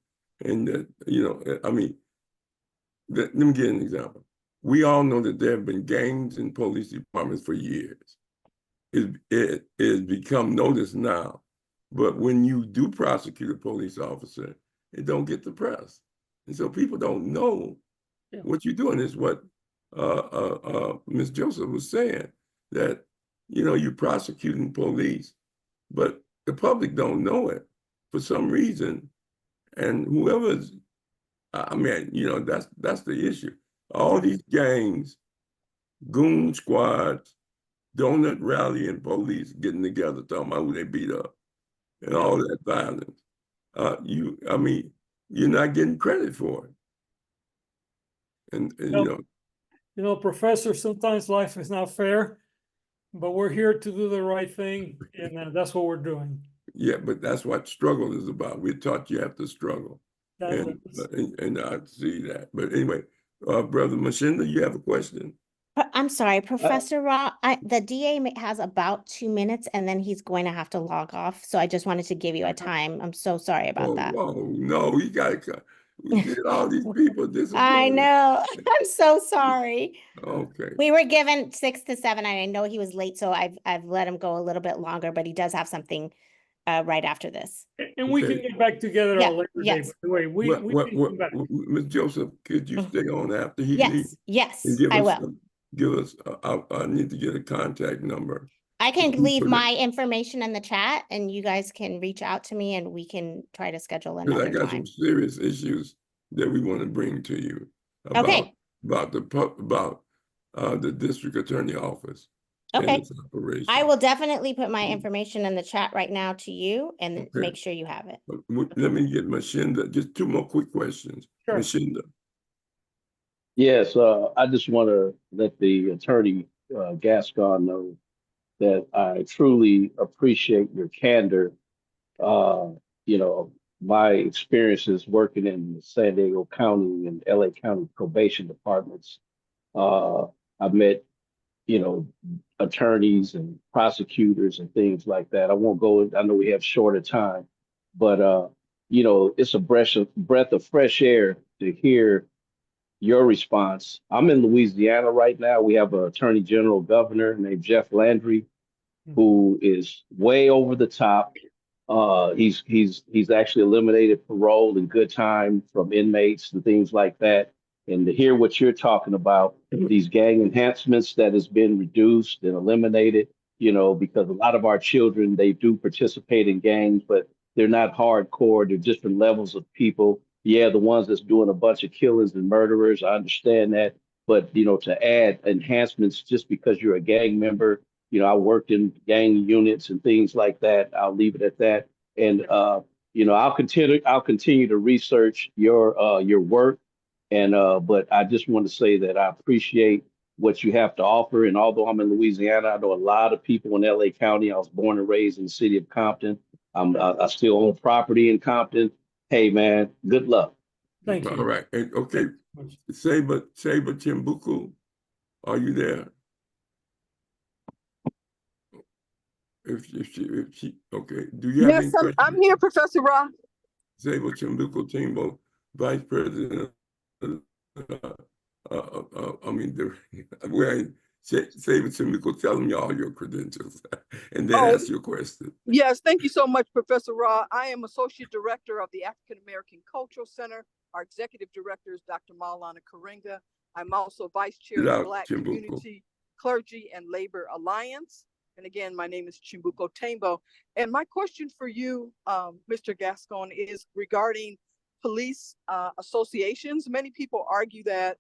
Speaker 1: And that, you know, I mean, let me give an example. We all know that there have been gangs in police departments for years. It has become noticed now. But when you do prosecute a police officer, it don't get the press. And so people don't know what you're doing. Is what Ms. Joseph was saying, that, you know, you're prosecuting police, but the public don't know it for some reason. And whoever's, I mean, you know, that's the issue. All these gangs, goon squads, donut rally and police getting together, talking about who they beat up and all that violence. I mean, you're not getting credit for it. And you
Speaker 2: know, Professor, sometimes life is not fair, but we're here to do the right thing, and that's what we're doing.
Speaker 1: Yeah, but that's what struggle is about. We're taught you have to struggle, and I see that. But anyway, Brother Machinda, you have a question?
Speaker 5: I'm sorry, Professor Rahh, the DA has about 2 minutes and then he's going to have to log off. So I just wanted to give you a time. I'm so sorry about that.
Speaker 1: Oh, no, you got to we did all these people disappointed.
Speaker 5: I know. I'm so sorry.
Speaker 1: Okay.
Speaker 5: We were given 6 to 7. And I know he was late, so I've let him go a little bit longer, but he does have something right after this.
Speaker 2: And we can get back together on a later day. By the way, we can come back.
Speaker 1: Ms. Joseph, could you stay on after he leaves?
Speaker 5: Yes, I will.
Speaker 1: Give us, I need to get a contact number.
Speaker 5: I can leave my information in the chat and you guys can reach out to me and we can try to schedule another time.
Speaker 1: Because I got some serious issues that we want to bring to you about the district attorney office.
Speaker 5: Okay. I will definitely put my information in the chat right now to you and make sure you have it.
Speaker 1: Let me get Machinda. Just 2 more quick questions.
Speaker 2: Sure.
Speaker 1: Machinda.
Speaker 7: Yes, I just want to let the attorney Gascon know that I truly appreciate your candor. You know, my experiences working in the San Diego County and LA County probation departments. I've met, you know, attorneys and prosecutors and things like that. I won't go, I know we have shorter time, but you know, it's a breath of fresh air to hear your response. I'm in Louisiana right now. We have an attorney general governor named Jeff Landry, who is way over the top. He's actually eliminated parole and good time from inmates and things like that. And to hear what you're talking about, these gang enhancements that has been reduced and eliminated, you know, because a lot of our children, they do participate in gangs, but they're not hardcore. They're different levels of people. Yeah, the ones that's doing a bunch of killings and murderers, I understand that. But, you know, to add enhancements just because you're a gang member, you know, I worked in gang units and things like that. I'll leave it at that. And you know, I'll continue to research your work. And but I just want to say that I appreciate what you have to offer. And although I'm in Louisiana, I know a lot of people in LA County. I was born and raised in the city of Compton. I still own property in Compton. Hey man, good luck.
Speaker 2: Thank
Speaker 1: All
Speaker 2: you.
Speaker 1: right. And, okay. Saber Chimbuku, are you there? If she, okay. Do you have any
Speaker 8: Yes,
Speaker 1: questions?
Speaker 8: I'm here, Professor Rahh.
Speaker 1: Saber Chimbuku Timbo, Vice President. I mean, well, Saber Chimbuku, tell them all your credentials, and then
Speaker 8: Oh,
Speaker 1: ask your question.
Speaker 8: yes, thank you so much, Professor Rahh. I am Associate Director of the African American Cultural Center. Our Executive Director is Dr. Maulana Karenga. I'm also Vice Chair of the Black
Speaker 1: Chimbuko.
Speaker 8: Community, Clergy, and Labor Alliance. And again, my name is Chimbuko Tembo. And my question for you, Mr. Gascon, is regarding police associations. Many people argue that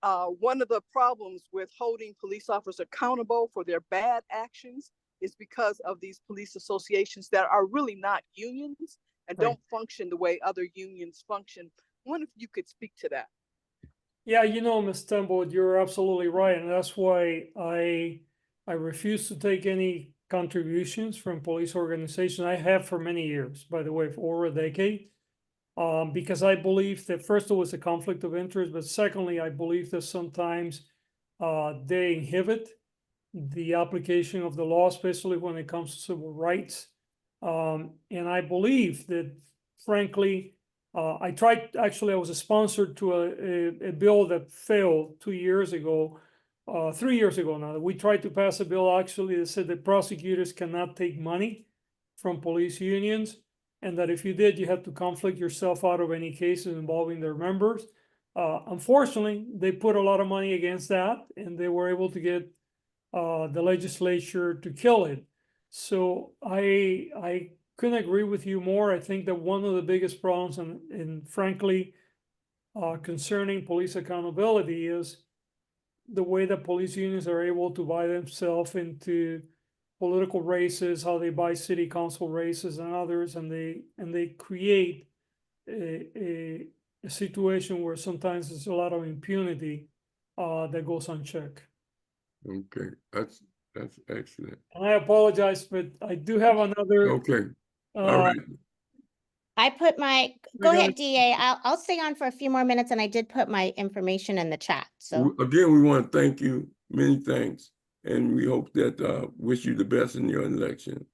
Speaker 8: one of the problems with holding police officers accountable for their bad actions is because of these police associations that are really not unions and don't function the way other unions function. I wonder if you could speak to that.
Speaker 2: Yeah, you know, Ms. Temple, you're absolutely right. And that's why I refuse to take any contributions from police organizations. I have for many years, by the way, for over a decade. Because I believe that first it was a conflict of interest, but secondly, I believe that sometimes they inhibit the application of the law, especially when it comes to civil rights. And I believe that, frankly, I was a sponsor to a bill that failed 2 years ago, 3 years ago now. We tried to pass a bill actually that said that prosecutors cannot take money from police unions, and that if you did, you had to conflict yourself out of any cases involving their members. Unfortunately, they put a lot of money against that, and they were able to get the legislature to kill it. So I couldn't agree with you more. I think that one of the biggest problems, and frankly, concerning police accountability, is the way that police unions are able to buy themselves into political races, how they buy city council races and others, and they create a situation where sometimes there's a lot of impunity that goes unchecked.
Speaker 1: Okay, that's excellent.
Speaker 2: And I apologize, but I do have another.
Speaker 1: Okay, all right.
Speaker 5: I put my, go
Speaker 2: got
Speaker 5: ahead,
Speaker 2: it.
Speaker 5: DA. I'll stay on for a few more minutes, and I did put my information in the chat. So
Speaker 1: Again, we want to thank you. Many thanks, and we hope that wish you the best in your election.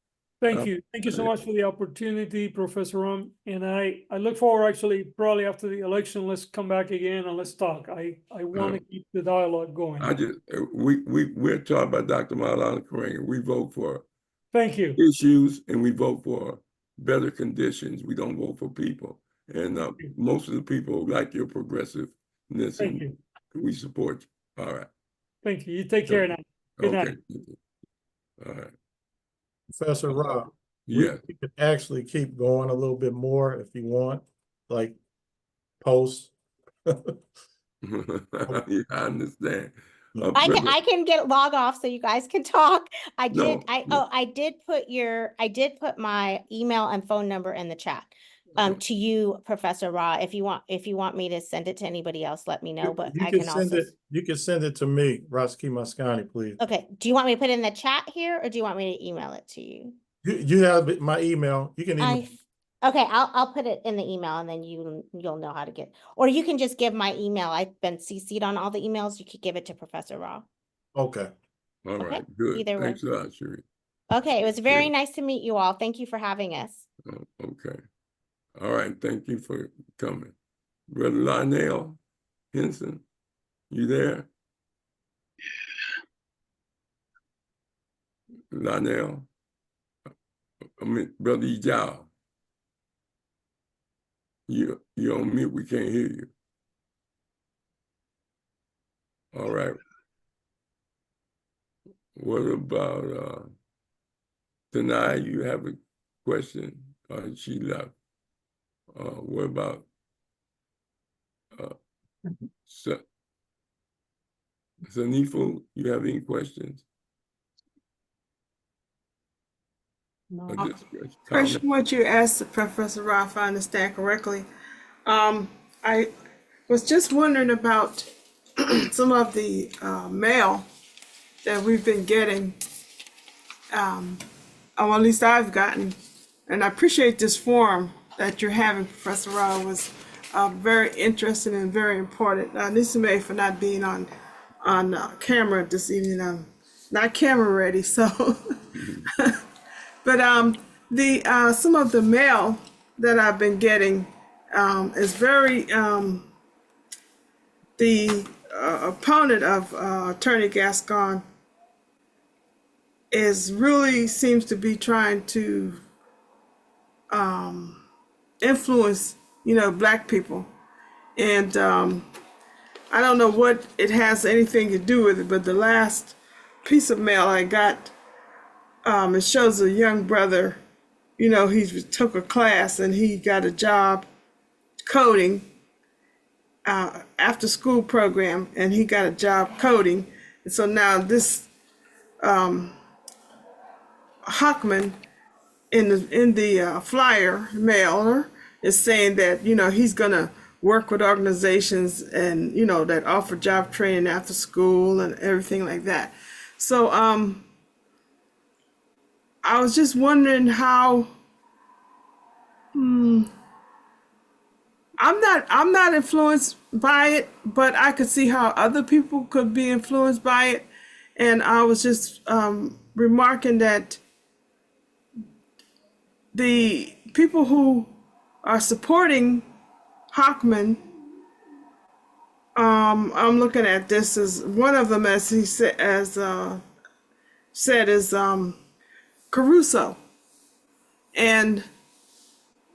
Speaker 2: Thank you. Thank you so much for the opportunity, Professor Rum. And I look forward, actually, probably after the election, let's come back again and let's talk. I want to keep the dialogue going.
Speaker 1: We're taught by Dr. Maulana Karenga. We vote for
Speaker 2: Thank you.
Speaker 1: issues and we vote for better conditions. We don't vote for people. And most of the people like your progressiveness.
Speaker 2: Thank you.
Speaker 1: We support you. All right.
Speaker 2: Thank you. You take care now. Good night.
Speaker 1: All right.
Speaker 3: Professor Rahh,
Speaker 1: Yeah.
Speaker 3: we could actually keep going a little bit more if you want, like post.
Speaker 1: Yeah, I understand.
Speaker 5: I can log off so you guys can talk. I did put my email and phone number in the chat to you, Professor Rahh. If you want me to send it to anybody else, let me know. But I can also
Speaker 3: you can send it to me, Rasky Maskani, please.
Speaker 5: Okay. Do you want me to put it in the chat here, or do you want me to email it to you?
Speaker 3: You have my email. You can email.
Speaker 5: Okay, I'll put it in the email, and then you'll know how to get, or you can just give my email. I've been CC'd on all the emails. You could give it to Professor Rahh.
Speaker 3: Okay.
Speaker 1: All right.
Speaker 5: Okay.
Speaker 1: Good.
Speaker 5: Either
Speaker 1: Thanks
Speaker 5: way.
Speaker 1: a lot, Sheree.
Speaker 5: Okay. It was very nice to meet you all. Thank you for having us.
Speaker 1: Okay. All right. Thank you for coming. Brother Lionel Henson, you there? Lionel? I mean, Brother Ejao. You're on mute. We can't hear you. All right. What about Tanai? You have a question? She left. What about Sanifo? You have any questions?
Speaker 9: Question what you asked Professor Rahh, if I understand correctly. I was just wondering about some of the mail that we've been getting, or at least I've gotten, and I appreciate this forum that you're having, Professor Rahh. It was very interesting and very important. This is made for not being on camera this evening. I'm not camera ready, so. But some of the mail that I've been getting is very the opponent of Attorney Gascon seems to be trying to influence, Black people, and I don't know what it has anything to do with it, but the last piece of mail I got, it shows a young brother, he took a class and he got a job coding, after school program, and he got a job coding. And so now this Hockman in the flyer mailer is saying that he's gonna work with organizations and that offer job training after school and everything like that. So I was just wondering how. I'm not influenced by it, but I could see how other people could be influenced by it, and I was just remarking that the people who are supporting Hockman, I'm looking at this as one of them, as he said, is Caruso, and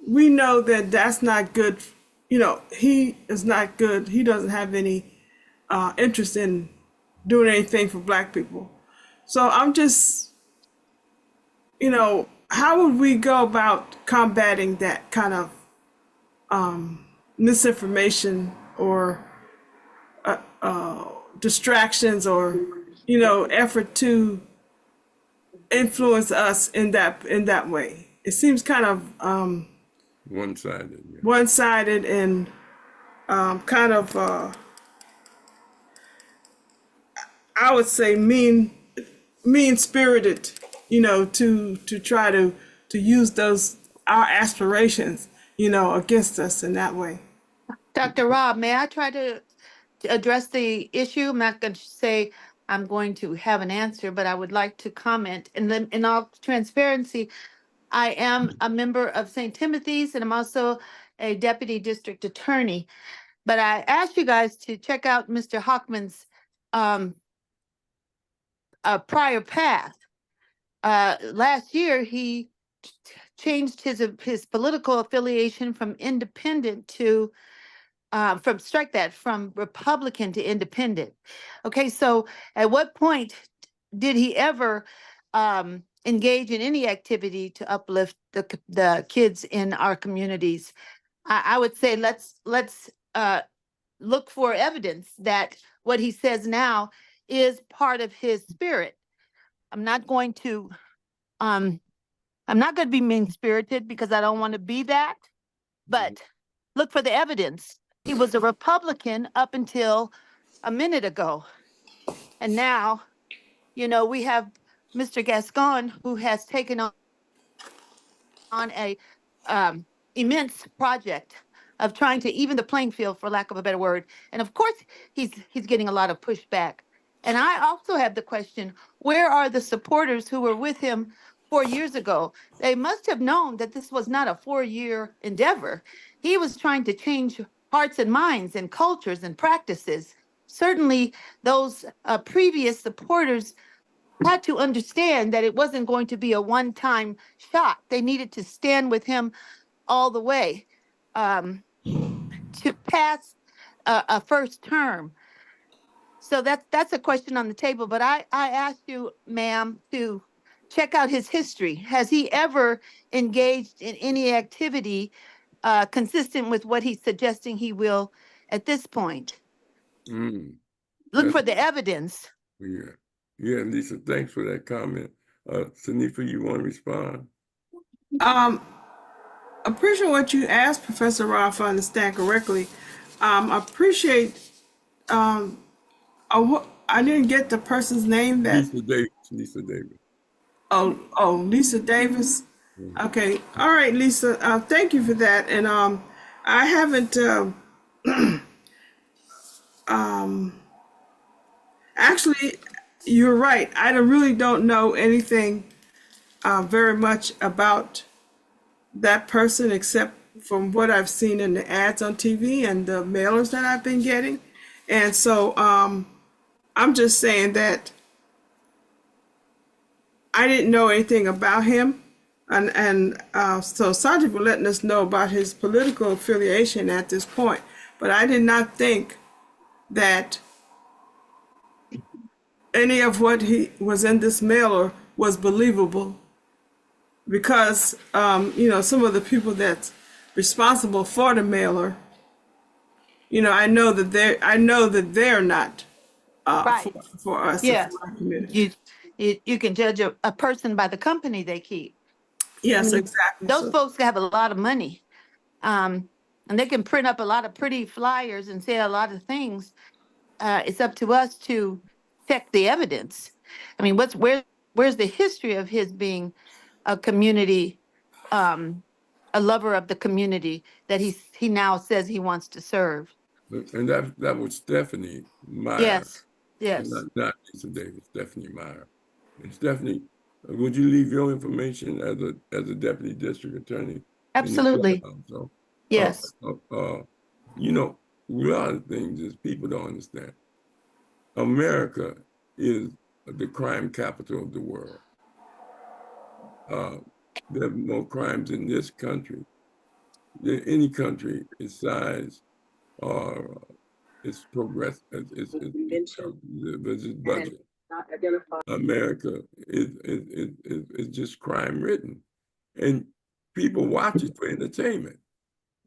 Speaker 9: we know that that's not good. He is not good. He doesn't have any interest in doing anything for Black people. So I'm just, how would we go about combating that kind of misinformation or distractions or, effort to influence us in that way? It seems kind of
Speaker 1: one-sided. Yeah.
Speaker 9: One-sided and kind of I would say mean-spirited, to try to use our aspirations, against us in that way.
Speaker 10: Dr. Rahh, may I try to address the issue? I'm not going to say I'm going to have an answer, but I would like to comment. And then, in all transparency, I am a member of St. Timothy's, and I'm also a deputy district attorney. But I asked you guys to check out Mr. Hockman's prior path. Last year, he changed his political affiliation from independent to from Republican to independent. Okay, so at what point did he ever engage in any activity to uplift the kids in our communities? I would say let's look for evidence that what he says now is part of his spirit. I'm not going to be mean-spirited because I don't want to be that, but look for the evidence. He was a Republican up until a minute ago. And now, we have Mr. Gascon, who has taken on a immense project of trying to even the playing field, for lack of a better word. And of course, he's getting a lot of pushback. And I also have the question, where are the supporters who were with him 4 years ago? They must have known that this was not a 4-year endeavor. He was trying to change hearts and minds and cultures and practices. Certainly, those previous supporters had to understand that it wasn't going to be a one-time shot. They needed to stand with him all the way to pass a first term. So that's a question on the table, but I asked you, ma'am, to check out his history. Has he ever engaged in any activity consistent with what he's suggesting he will at this point?
Speaker 1: Mm,
Speaker 10: Look
Speaker 1: that's-
Speaker 10: for the evidence.
Speaker 1: yeah. Yeah, Lisa, thanks for that comment. Sanifa, you want to respond?
Speaker 9: Appreciate what you asked, Professor Rahh, if I understand correctly. Appreciate, I didn't get the person's name that,
Speaker 1: Lisa Davis.
Speaker 9: Lisa Davis.
Speaker 1: Mhm.
Speaker 9: Okay, all right, Lisa, thank you for that. And, I haven't, actually, you're right. I really don't know anything, very much about that person except from what I've seen in the ads on TV and the mailers that I've been getting. And so I'm just saying that I didn't know anything about him. And so Sergeant for letting us know about his political affiliation at this point. But I did not think that any of what he was in this mailer was believable because some of the people that's responsible for the mailer, I know that they're not
Speaker 10: Right.
Speaker 9: for us,
Speaker 10: Yeah.
Speaker 9: for our community.
Speaker 10: You can judge a person by the company they keep.
Speaker 9: Yes, exactly.
Speaker 10: Those
Speaker 9: So,
Speaker 10: folks have a lot of money. And they can print up a lot of pretty flyers and say a lot of things. It's up to us to check the evidence. I mean, where's the history of his being a community, a lover of the community that he now says he wants to serve?
Speaker 1: And that was Stephanie Meyer.
Speaker 10: Yes, yes.
Speaker 1: Not Lisa Davis, Stephanie Meyer. And Stephanie, would you leave your information as a deputy district attorney?
Speaker 10: Absolutely.
Speaker 1: So,
Speaker 10: Yes.
Speaker 1: a lot of things is people don't understand. America is the crime capital of the world. There are more crimes in this country than any country its size or its progress, its budget. America is just crime ridden, and people watch it for entertainment.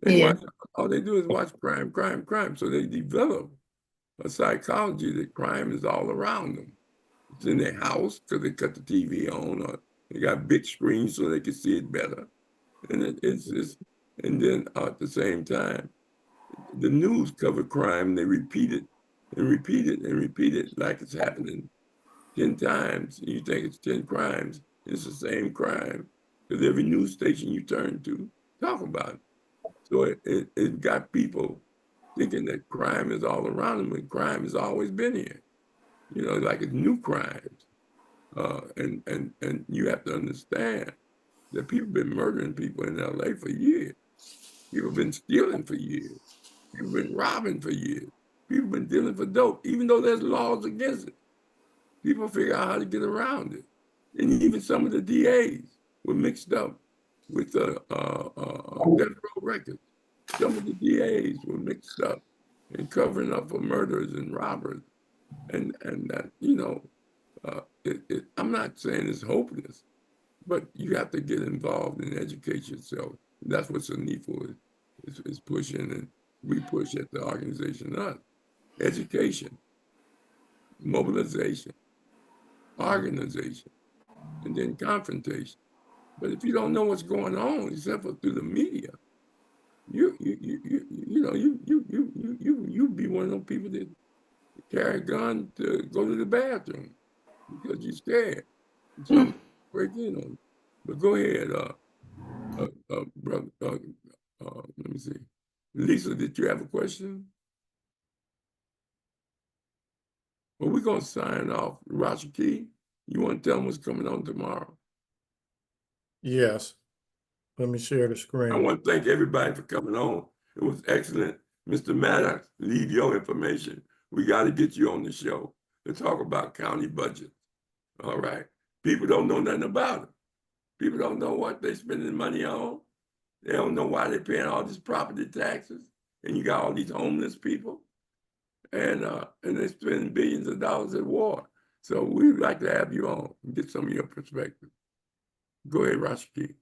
Speaker 1: They
Speaker 10: Yeah.
Speaker 1: watch, all they do is watch crime, crime, crime. So they develop a psychology that crime is all around them. It's in their house because they cut the TV on, or they got big screens so they can see it better. And it's just, and then at the same time, the news cover crime. They repeat it and repeat it and repeat it like it's happening 10 times. You think it's 10 crimes. It's the same crime because every news station you turn to talk about it. So it got people thinking that crime is all around them, and crime has always been here. Like it's new crimes. And you have to understand that people have been murdering people in LA for years. People have been stealing for years. People have been robbing for years. People have been dealing for dope, even though there's laws against it. People figure out how to get around it. And even some of the DAs were mixed up with the death row records. Some of the DAs were mixed up in covering up for murderers and robbers. And that, I'm not saying it's hopeless, but you have to get involved and educate yourself. That's what Sanifa is pushing, and we push at the organization us. Education, mobilization, organization, and then confrontation. But if you don't know what's going on, except for through the media, you be one of those people that carry a gun to go to the bathroom because you're scared. So break in on it. But go ahead, brother. Let me see. Lisa, did you have a question? Well, we're gonna sign off. Rashaki, you want to tell them what's coming on tomorrow?
Speaker 3: yes. Let me share the
Speaker 1: I
Speaker 3: screen.
Speaker 1: want to thank everybody for coming on. It was excellent. Mr. Maddox, leave your information. We got to get you on the show to talk about county budget. All right. People don't know nothing about it. People don't know what they're spending money on. They don't know why they're paying all these property taxes. And you got all these homeless people. and they spend billions of dollars at war. So we'd like to have you on and get some of your perspective. Go ahead, Rashki.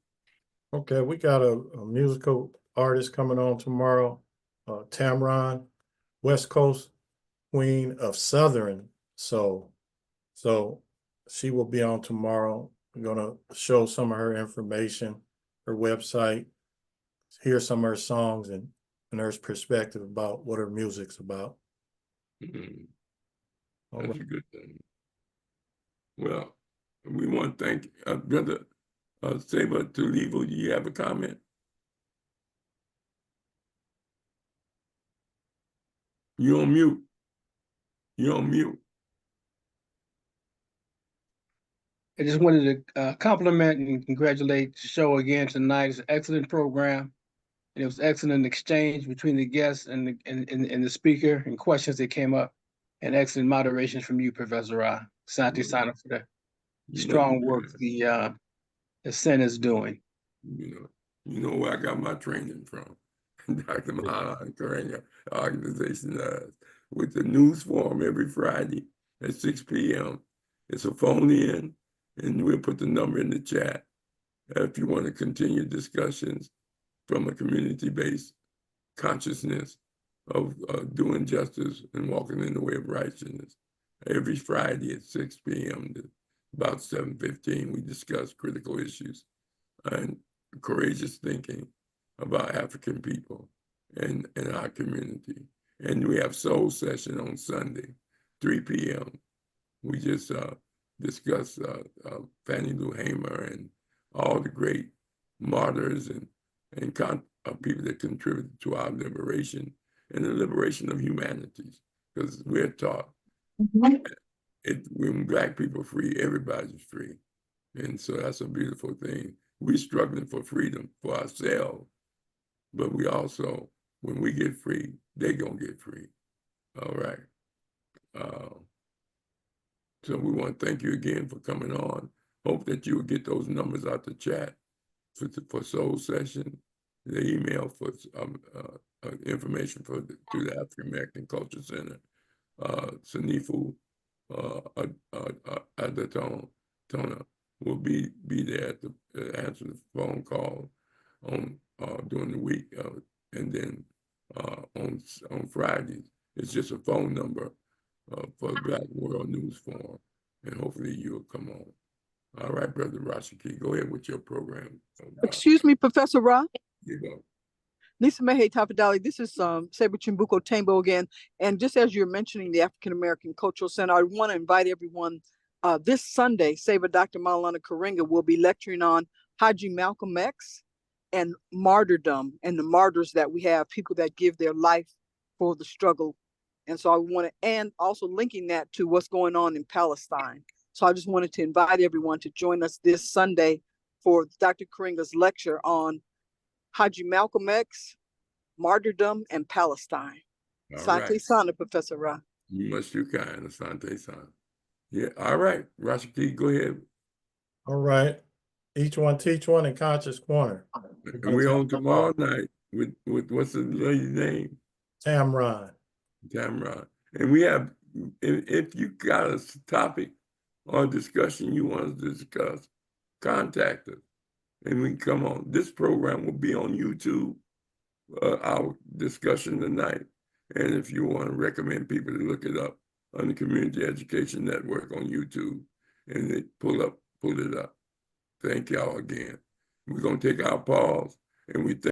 Speaker 3: Okay, we got a musical artist coming on tomorrow, Tamron, West Coast Queen of Southern Soul. So she will be on tomorrow. I'm gonna show some of her information, her website, hear some of her songs and her perspective about what her music's about.
Speaker 1: Mm-hmm.
Speaker 3: All
Speaker 1: That's
Speaker 3: right.
Speaker 1: a good thing. Well, we want to thank Brother Saber Tulivo. Do you have a comment? You're on mute. You're on mute.
Speaker 11: I just wanted to compliment and congratulate the show again tonight. It's an excellent program. And it was excellent exchange between the guests and the speaker and questions that came up. And excellent moderation from you, Professor Rahh. Asante Sana for the strong work the Senate is doing.
Speaker 1: You know where I got my training from. Dr. Mahan Karanga organization with the news forum every Friday at 6 p.m. It's a phone in, and we'll put the number in the chat if you want to continue discussions from a community-based consciousness of doing justice and walking in the way of righteousness. Every Friday at 6 p.m. to about 7:15, we discuss critical issues and courageous thinking about African people and our community. And we have Soul Session on Sunday, 3 p.m. We just discuss Fannie Lou Hamer and all the great martyrs and people that contributed to our liberation and the liberation of humanities. Because we're taught when Black people are free, everybody's free. And so that's a beautiful thing. We're struggling for freedom for ourselves, but we also, when we get free, they're going to get free. All right. So we want to thank you again for coming on. Hope that you will get those numbers out the chat for Soul Session, the email for information to the African American Culture Center. Sanifu Adatona will be there to answer the phone call on during the week, and then on Fridays it's just a phone number for the Black World News Forum, and hopefully you'll come on. All right, Brother Rashiki, go ahead with your program.
Speaker 8: Excuse me, Professor Rahh.
Speaker 1: You go.
Speaker 8: Lisa Mehe Tafadali, this is Saber Chimbuko Tembo again. And just as you're mentioning the African American Cultural Center, I want to invite everyone this Sunday. Saber Dr. Maulana Karenga will be lecturing on Haji Malcolm X and martyrdom and the martyrs that we have, people that give their life for the struggle. And so I want to, and also linking that to what's going on in Palestine. So I just wanted to invite everyone to join us this Sunday for Dr. Karenga's lecture on Haji Malcolm X, martyrdom, and Palestine. Asante Sana, Professor Rahh.
Speaker 1: You must do kind, Asante Sana. Yeah, all right, Rashiki, go ahead.
Speaker 3: All right. Each one teach one in Conscious Corner.
Speaker 1: And we're on tomorrow night with what's the lady's name?
Speaker 3: Tamron.
Speaker 1: And we have, if you got a topic or discussion you want to discuss, contact us and we can come on. This program will be on YouTube, our discussion tonight. And if you want to recommend people to look it up on the Community Education Network on YouTube, and they pull it up. Thank y'all again. We're going to take our pause, and we thank